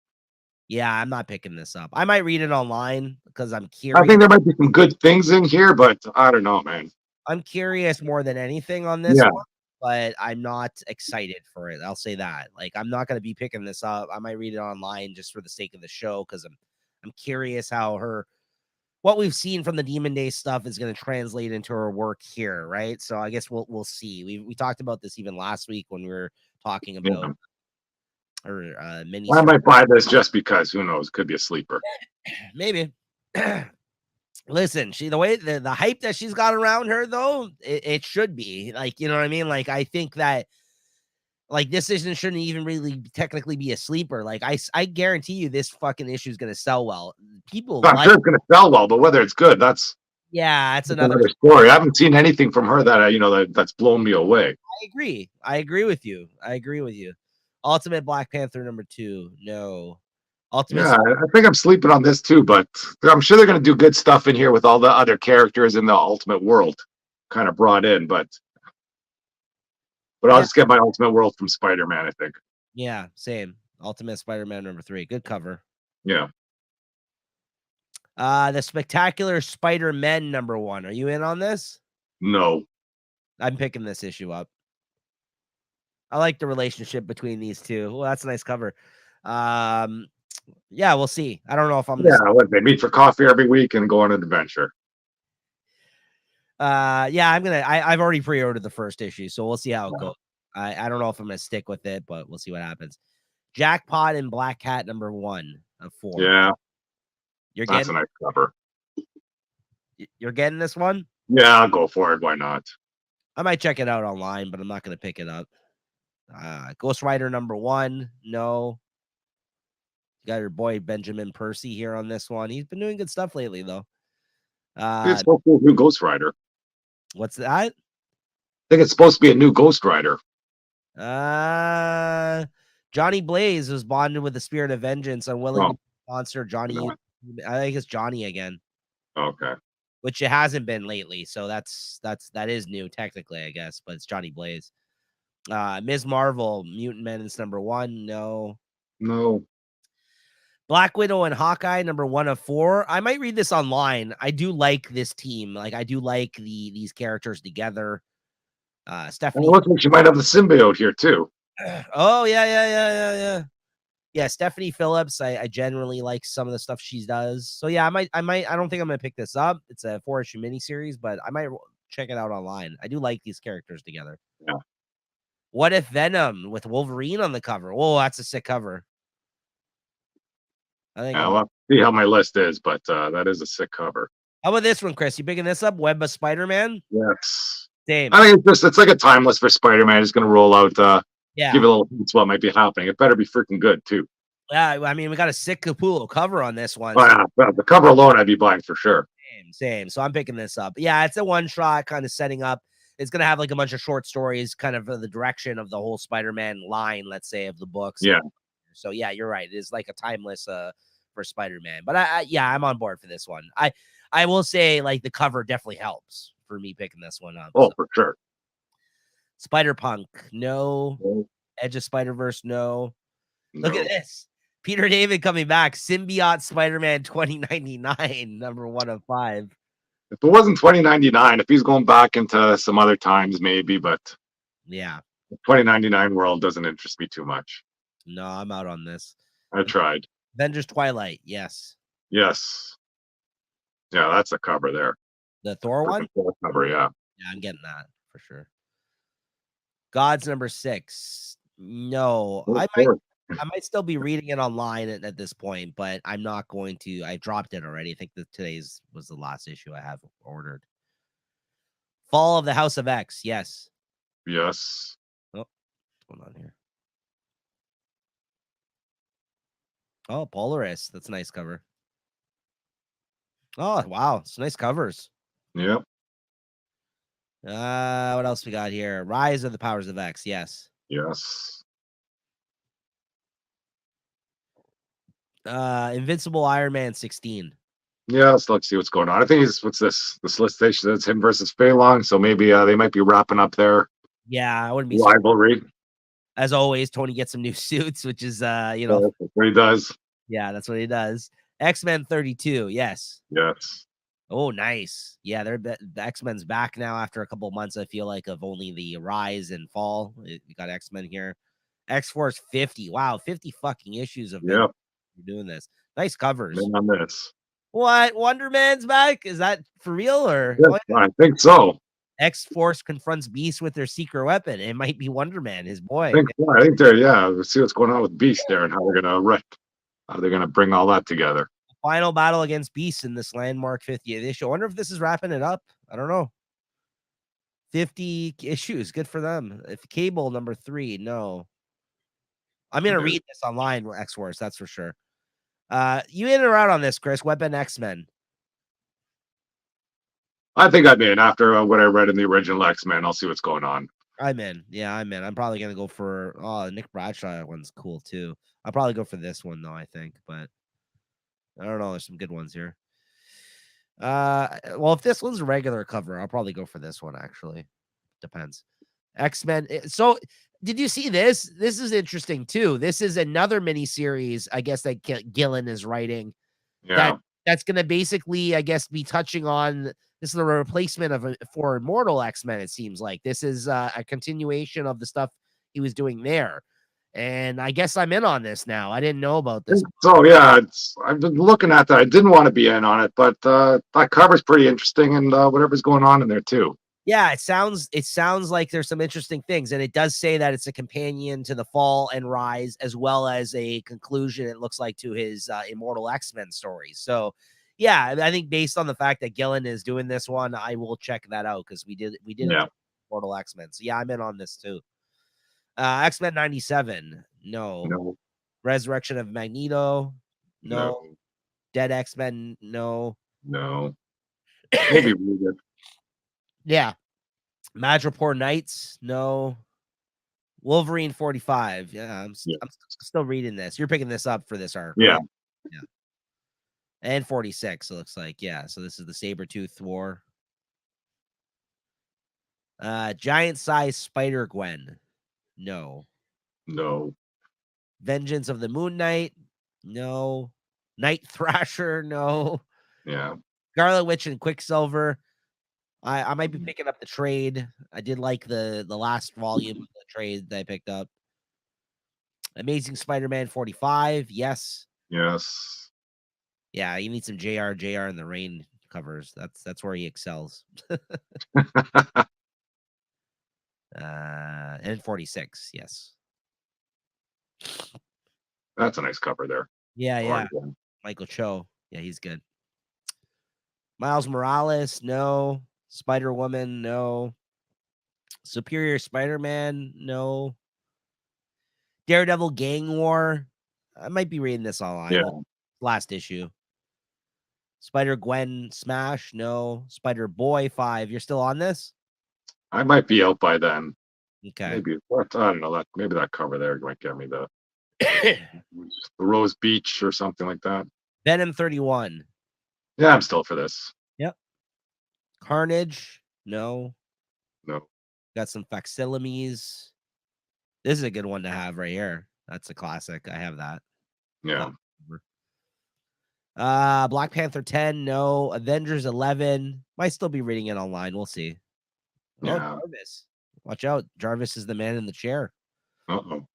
Yeah, I'm not picking this up. I might read it online because I'm I curious. think there might be some good things in here, but I don't know, man. I'm curious more than anything on this Yeah. one, but I'm not excited for it. I'll say that. Like, I'm not going to be picking this up. I might read it online just for the sake of the show because I'm curious how what we've seen from the Demon Day stuff is going to translate into her work here, right? So I guess we'll see. We talked about this even last week when we were talking about her mini. I might buy this just because. Who knows? Could be a sleeper. Maybe. Listen, the hype that she's got around her though, it should be like, you know what I mean? Like, I think that like this shouldn't even really technically be a sleeper. Like I guarantee you this fucking issue is going to sell well. People I'm like, sure it's going to sell well, but whether it's good, that's that's another story. I haven't seen anything from her that's blown me away. I agree. I agree with you. Ultimate Black Panther #2. No. Ultimate. Yeah, I think I'm sleeping on this too, but I'm sure they're going to do good stuff in here with all the other characters in the Ultimate World kind of brought in. But I'll just get my Ultimate World from Spider-Man, I think. Yeah, same. Ultimate Spider-Man #3. Good cover. Yeah. The Spectacular Spider-Man #1. Are you in on this? No. I'm picking this issue up. I like the relationship between these two. Well, that's a nice cover. Yeah, we'll see. I don't know if I'm Yeah, they meet for coffee every week and go on an adventure. Yeah, I've already pre-ordered the first issue, so we'll see how it goes. I don't know if I'm gonna stick with it, but we'll see what happens. Jackpot and Black Cat #1 of 4. Yeah. That's a nice cover. You're getting this one? Yeah, I'll go for it. Why not? I might check it out online, but I'm not gonna pick it up. Ghost Rider #1. No. You got your boy Benjamin Percy here on this one. He's been doing good stuff lately, though. It's supposed to be a new Ghost Rider. What's that? I think it's supposed to be a new Ghost Rider. Johnny Blaze was bonded with the spirit of vengeance, unwilling to monster Johnny. No. I think it's Johnny again. Okay. Which it hasn't been lately, so that is new technically, I guess, but it's Johnny Blaze. Ms. Marvel, Mutant Menace #1. No. Black Widow and Hawkeye #1 of 4. I might read this online. I do like this team. Like I do like these characters together. Stephanie. It looks like she might have the symbiote here too. Oh yeah. Yeah, Stephanie Phillips. I generally like some of the stuff she does. So yeah, I don't think I'm gonna pick this up. It's a 4-issue miniseries, but I might check it out online. I do like these characters together. Yeah. What If Venom with Wolverine on the cover? Oh, that's a sick cover. I think I'll see how my list is, but that is a sick cover. How about this one, Chris? You picking this up? Web of Spider-Man? Yes. Same. I think it's like a timeless for Spider-Man. It's going to roll out, Yeah. give it a little hints what might be happening. It better be freaking good, too. Yeah, I mean, we got a sick Capullo cover on this one. Oh, So yeah. The cover alone, I'd be buying for sure. same. So I'm picking this up. Yeah, it's a one shot kind of setting up. It's gonna have like a bunch of short stories, kind of the direction of the whole Spider-Man line, let's say, of the books. Yeah. So yeah, you're right. It is like a timeless for Spider-Man. But yeah, I'm on board for this one. I will say like the cover definitely helps for me picking this one up. Oh, So. for sure. Spider-Punk, no. No. Edge of Spider-Verse, no. Look at No. this. Peter David coming back. Symbiote Spider-Man 2099, number 1 of 5. If it wasn't 2099, if he's going back into some other times, maybe, but Yeah. the 2099 world doesn't interest me too much. No, I'm out on this. I tried. Avengers Twilight, yes. Yes. Yeah, that's a cover there. The Thor one? Cover, yeah. Yeah, I'm getting that for sure. God's number 6. No, I might still be reading it online at this point, but I'm not going to. I dropped it already. I think that today's was the last issue I have ordered. Fall of the House of X, yes. Yes. Oh, what's going on here? Oh, Polaris. That's a nice cover. Oh, wow. It's nice covers. Yep. What else we got here? Rise of the Powers of X, yes. Yes. Invincible Iron Man 16. Yeah, let's see what's going on. I think what's this? The solicitation that's him versus Fei Long, so maybe they might be wrapping up their Yeah, I wouldn't be rivalry. As always, Tony gets some new suits, which is That's what he does. Yeah, that's what he does. X-Men 32, yes. Yes. Oh, nice. Yeah, the X-Men's back now after a couple of months, I feel like, of only the rise and fall. You got X-Men here. X-Force 50. Wow, 50 fucking issues of doing this. Nice covers. On this. What? Wonder Man's back? Is that for real or? Yes, I think so. X-Force confronts Beast with their secret weapon. It might be Wonder Man, his boy. I think they're Let's see what's going on with Beast there and how they're gonna bring all that together. Final battle against Beast in this landmark 50th issue. I wonder if this is wrapping it up. I don't know. 50 issues, good for them. If Cable number 3, no. I'm gonna read this online, X-Force, that's for sure. You in or out on this, Chris? Weapon X-Men. I think I'm in after what I read in the original X-Men. I'll see what's going on. I'm in. Yeah, I'm in. I'm probably gonna go for Nick Bradshaw one's cool too. I'll probably go for this one though, I think, but I don't know. There's some good ones here. Well, if this one's a regular cover, I'll probably go for this one, actually. Depends. X-Men. So did you see this? This is interesting too. This is another mini series, I guess, that Gillen is writing. Yeah. That's gonna basically, I guess, be touching on this is the replacement of for Immortal X-Men. It seems like this is a continuation of the stuff he was doing there. And I guess I'm in on this now. I didn't know about this. So yeah, I've been looking at that. I didn't want to be in on it, but that cover's pretty interesting, and whatever's going on in there too. Yeah, it sounds like there's some interesting things, and it does say that it's a companion to the Fall and Rise, as well as a conclusion. It looks like to his Immortal X-Men stories. So, yeah, I think based on the fact that Gillen is doing this one, I will check that out because we did Immortal X-Men. So yeah, I'm in on this too. X-Men 97, no. Resurrection of Magneto, no. Dead X-Men, no. Maybe really good. Yeah. Madripoor Knights, no. Wolverine 45. Yeah, I'm still reading this. You're picking this up for this arc. Yeah. Right? Yeah. And 46, it looks like. Yeah. So this is the Sabretooth War. Giant size Spider Gwen. No. Vengeance of the Moon Knight. No. Night Thrasher. No. Yeah. Scarlet Witch and Quicksilver. I might be picking up the trade. I did like the last volume of the trade that I picked up. Amazing Spider-Man 45. Yes. Yeah, you need some JR in the Rain covers. That's where he excels. And 46. Yes. That's a nice cover there. Yeah. Michael Cho. Yeah, he's good. Miles Morales, no. Spider-Woman, no. Superior Spider-Man, no. Daredevil Gang War. I might be reading this online. Yeah. Well, last issue. Spider-Gwen Smash, no. Spider-Boy 5. You're still on this? I might be out by then. Okay. Maybe what? I don't know. That maybe that cover there might get me the Rose Beach or something like that. Venom 31. Yeah, I'm still for this. Yep. Carnage, no. No. Got some facsimiles. This is a good one to have right here. That's a classic. I have that. Yeah. Black Panther 10, no. Avengers 11. Might still be reading it online. We'll see. Oh, Yeah. Jarvis. Watch out. Jarvis is the man in the chair. Uh-oh.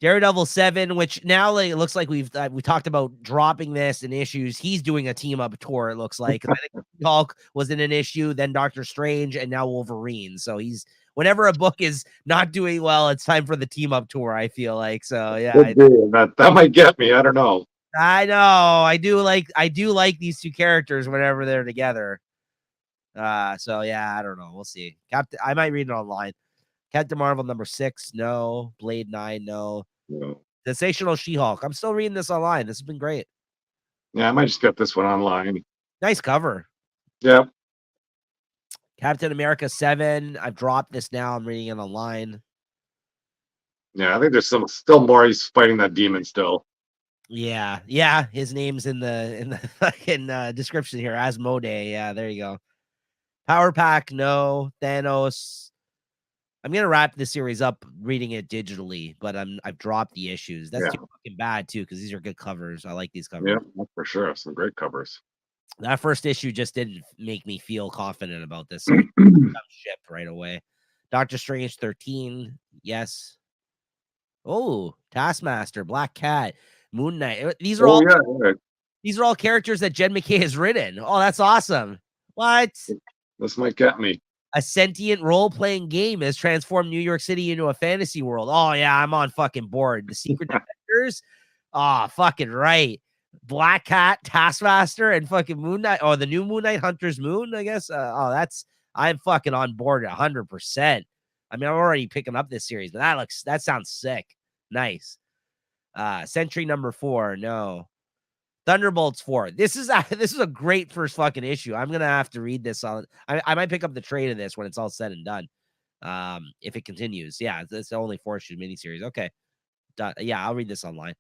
Daredevil 7, which now it looks like we talked about dropping this and issues. He's doing a team up tour, it looks like. I think Hulk was in an issue, then Doctor Strange, and now Wolverine. So he's whenever a book is not doing well, it's time for the team up tour, I feel like. So yeah. That might get me. I don't know. I know. I do like these two characters whenever they're together. So yeah, I don't know. We'll see. I might read it online. Captain Marvel number 6, no. Blade 9, no. Sensational She-Hulk. I'm still reading this online. This has been great. Yeah, I might just get this one online. Nice cover. Yep. Captain America 7. I've dropped this now. I'm reading it online. Yeah, I think there's still more. He's fighting that demon still. Yeah. Yeah. His name's in the fucking description here. Asmodee. Yeah, there you go. Power Pack, no. Thanos. I'm gonna wrap this series up reading it digitally, but I've dropped the issues. That's too fucking bad too, because these are good covers. I like these covers. Yeah, for sure. Some great covers. That first issue just didn't make me feel confident about this. So I'm shipped right away. Doctor Strange 13, yes. Oh, Taskmaster, Black Cat, Moon Knight. These are all characters that Jed McKay has written. Oh, that's awesome. What? This might get me. A sentient role-playing game has transformed New York City into a fantasy world. Oh, yeah, I'm on fucking board. The Secret Defenders? Oh, fucking right. Black Cat, Taskmaster, and fucking Moon Knight. Oh, the new Moon Knight, Hunter's Moon, I guess. I'm fucking on board 100%. I mean, I'm already picking up this series, but that sounds sick. Nice. Sentry number 4, no. Thunderbolts 4. This is a great first fucking issue. I'm gonna have to read this on. I might pick up the trade of this when it's all said and done. If it continues, yeah, it's the only 4-issue miniseries. Okay, yeah, I'll read this online.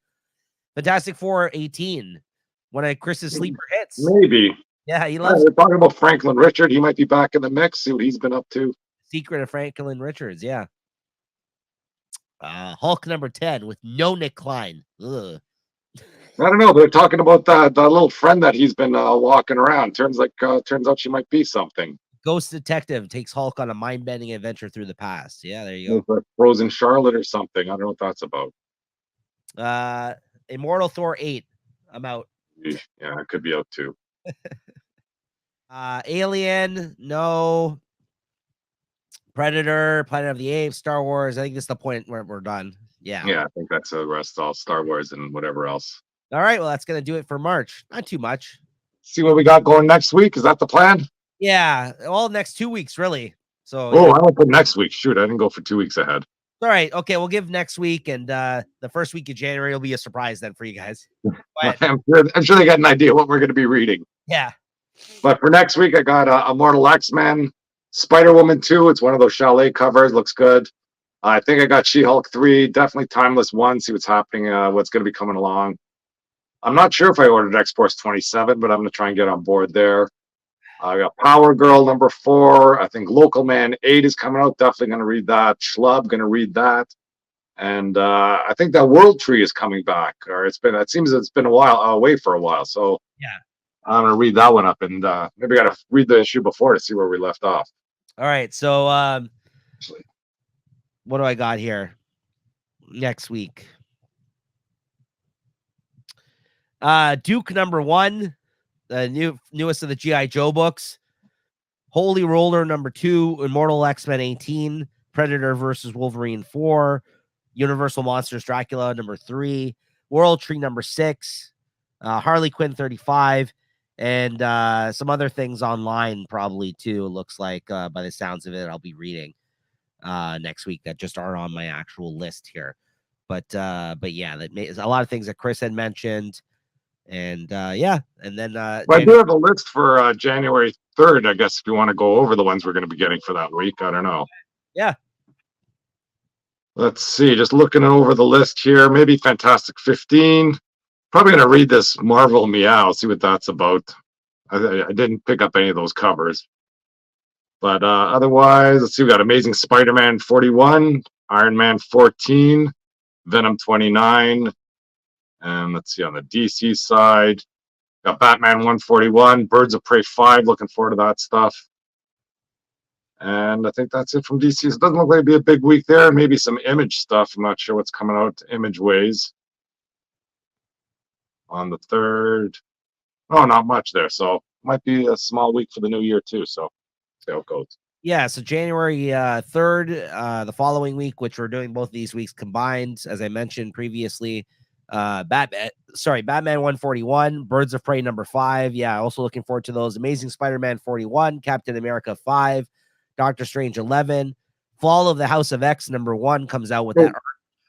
Fantastic Four 18. One of Chris's sleeper hits. Maybe. Yeah, he loves. We're talking about Franklin Richard. He might be back in the mix. See what he's been up to. Secret of Franklin Richards. Yeah. Hulk number 10 with no Nick Klein. Ugh. I don't know. They're talking about the little friend that he's been walking around. Turns out she might be something. Ghost detective takes Hulk on a mind-bending adventure through the past. Yeah, there you go. Frozen Charlotte or something. I don't know what that's about. Immortal Thor 8. I'm out. Yeah, it could be out too. Alien, no. Predator, Planet of the Apes, Star Wars. I think this is the point where we're done. Yeah. Yeah, I think that's the rest. All Star Wars and whatever else. All right. Well, that's gonna do it for March. Not too much. See what we got going next week. Is that the plan? Yeah. All next 2 weeks, really. So. Oh, I went for next week. Shoot, I didn't go for 2 weeks ahead. All right. Okay. We'll give next week, and the first week of January will be a surprise then for you guys. I'm sure they got an idea what we're going to be reading. Yeah. But for next week, I got Immortal X-Men, Spider-Woman 2. It's one of those chalet covers. Looks good. I think I got She-Hulk 3. Definitely Timeless 1. See what's happening, what's going to be coming along. I'm not sure if I ordered X-Force 27, but I'm going to try and get on board there. I got Power Girl number 4. I think Local Man 8 is coming out. Definitely going to read that. Schlub, going to read that. And I think that World Tree is coming back. Or it seems it's been a while away for a while. So yeah, I'm going to read that one up, and maybe I got to read the issue before to see where we left off. All right. So what do I got here next week? Duke number 1, the newest of the G.I. Joe books. Holy Roller number 2, Immortal X-Men 18, Predator versus Wolverine 4, Universal Monsters Dracula number 3, World Tree number 6, Harley Quinn 35, and some other things online probably too. It looks like by the sounds of it, I'll be reading next week that just aren't on my actual list here. But yeah, a lot of things that Chris had mentioned, and yeah, and then Well, I do have a list for January 3rd. I guess if you want to go over the ones we're going to be getting for that week, I don't know. Yeah. Let's see. Just looking over the list here, maybe Fantastic 15. Probably going to read this Marvel Meow, see what that's about. I didn't pick up any of those covers. But otherwise, let's see. We got Amazing Spider-Man 41, Iron Man 14, Venom 29. And let's see, on the DC side, got Batman 141, Birds of Prey 5. Looking forward to that stuff. And I think that's it from DC. It doesn't look like it'd be a big week there. Maybe some Image stuff. I'm not sure what's coming out Image ways on the 3rd. Oh, not much there. So might be a small week for the new year too. So see how it goes. Yeah, so January 3rd, the following week, which we're doing both of these weeks combined, as I mentioned previously, Batman 141, Birds of Prey number 5. Yeah, also looking forward to those. Amazing Spider-Man 41, Captain America 5, Doctor Strange 11, Fall of the House of X number 1 comes out with that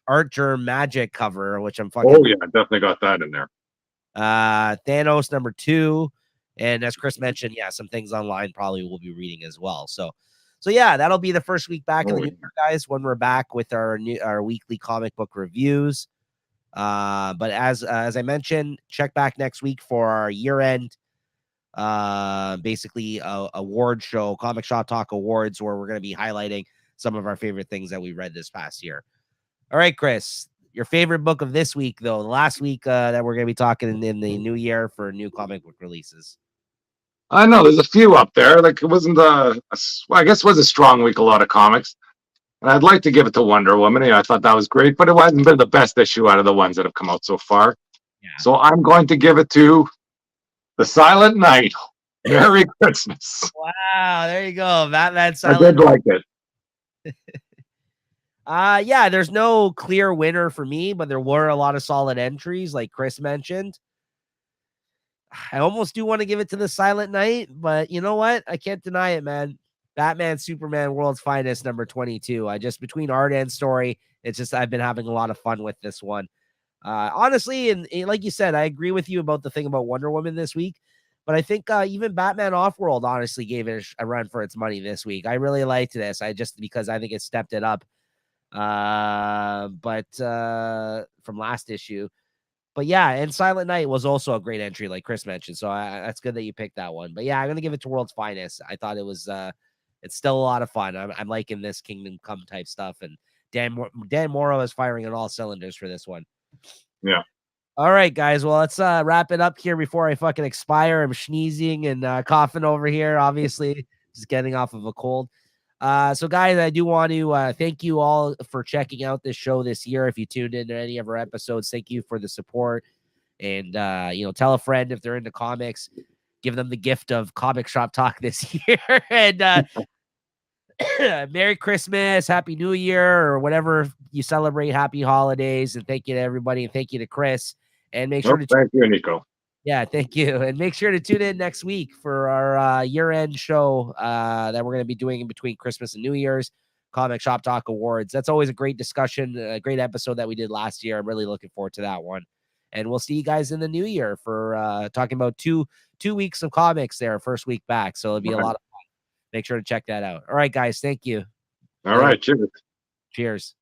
Art Germ Magic cover, which I'm fucking. Oh yeah, I definitely got that in there. Thanos number 2. And as Chris mentioned, yeah, some things online probably we'll be reading as well. So yeah, that'll be the first week back in the new year, guys, when we're back with our weekly comic book reviews. But as I mentioned, check back next week for our year-end basically award show, Comic Shop Talk Awards, where we're going to be highlighting some of our favorite things that we read this past year. All right, Chris, your favorite book of this week, though, the last week that we're going to be talking in the new year for new comic book releases. I know there's a few up there. Like it wasn't well, I guess it was a strong week, a lot of comics. And I'd like to give it to Wonder Woman. I thought that was great, but it hasn't been the best issue out of the ones that have come out so far. Yeah. So I'm going to give it to The Silent Night. Merry Christmas. Wow, there you go. Batman Silent I did like it. Yeah, there's no clear winner for me, but there were a lot of solid entries, like Chris mentioned. I almost do want to give it to The Silent Night, but you know what? I can't deny it, man. Batman, Superman, World's Finest, number 22. Between art and story, it's just I've been having a lot of fun with this one. Honestly, and like you said, I agree with you about the thing about Wonder Woman this week, but I think even Batman Offworld honestly gave it a run for its money this week. I really liked this. Because I think it stepped it up. But from last issue. But yeah, and Silent Night was also a great entry, like Chris mentioned. So that's good that you picked that one. But yeah, I'm gonna give it to World's Finest. I thought it was it's still a lot of fun. I'm liking this Kingdom Come type stuff, and Dan Morrow is firing on all cylinders for this one. Yeah. All right, guys. Well, let's wrap it up here before I fucking expire. I'm sneezing and coughing over here. Obviously, just getting off of a cold. So guys, I do want to thank you all for checking out this show this year. If you tuned into any of our episodes, thank you for the support. And tell a friend if they're into comics, give them the gift of Comic Shop Talk this year. And Merry Christmas, Happy New Year, or whatever you celebrate. Happy holidays, and thank you to everybody, and thank you to Chris. And make sure to thank you, Nico. Yeah, thank you. And make sure to tune in next week for our year-end show that we're going to be doing in between Christmas and New Year's, Comic Shop Talk Awards. That's always a great discussion, a great episode that we did last year. I'm really looking forward to that one. And we'll see you guys in the new year for talking about two weeks of comics there, first week back. So it'll be a lot of fun. Make sure to check that out. All right, guys. Thank you. All right. Cheers. Cheers.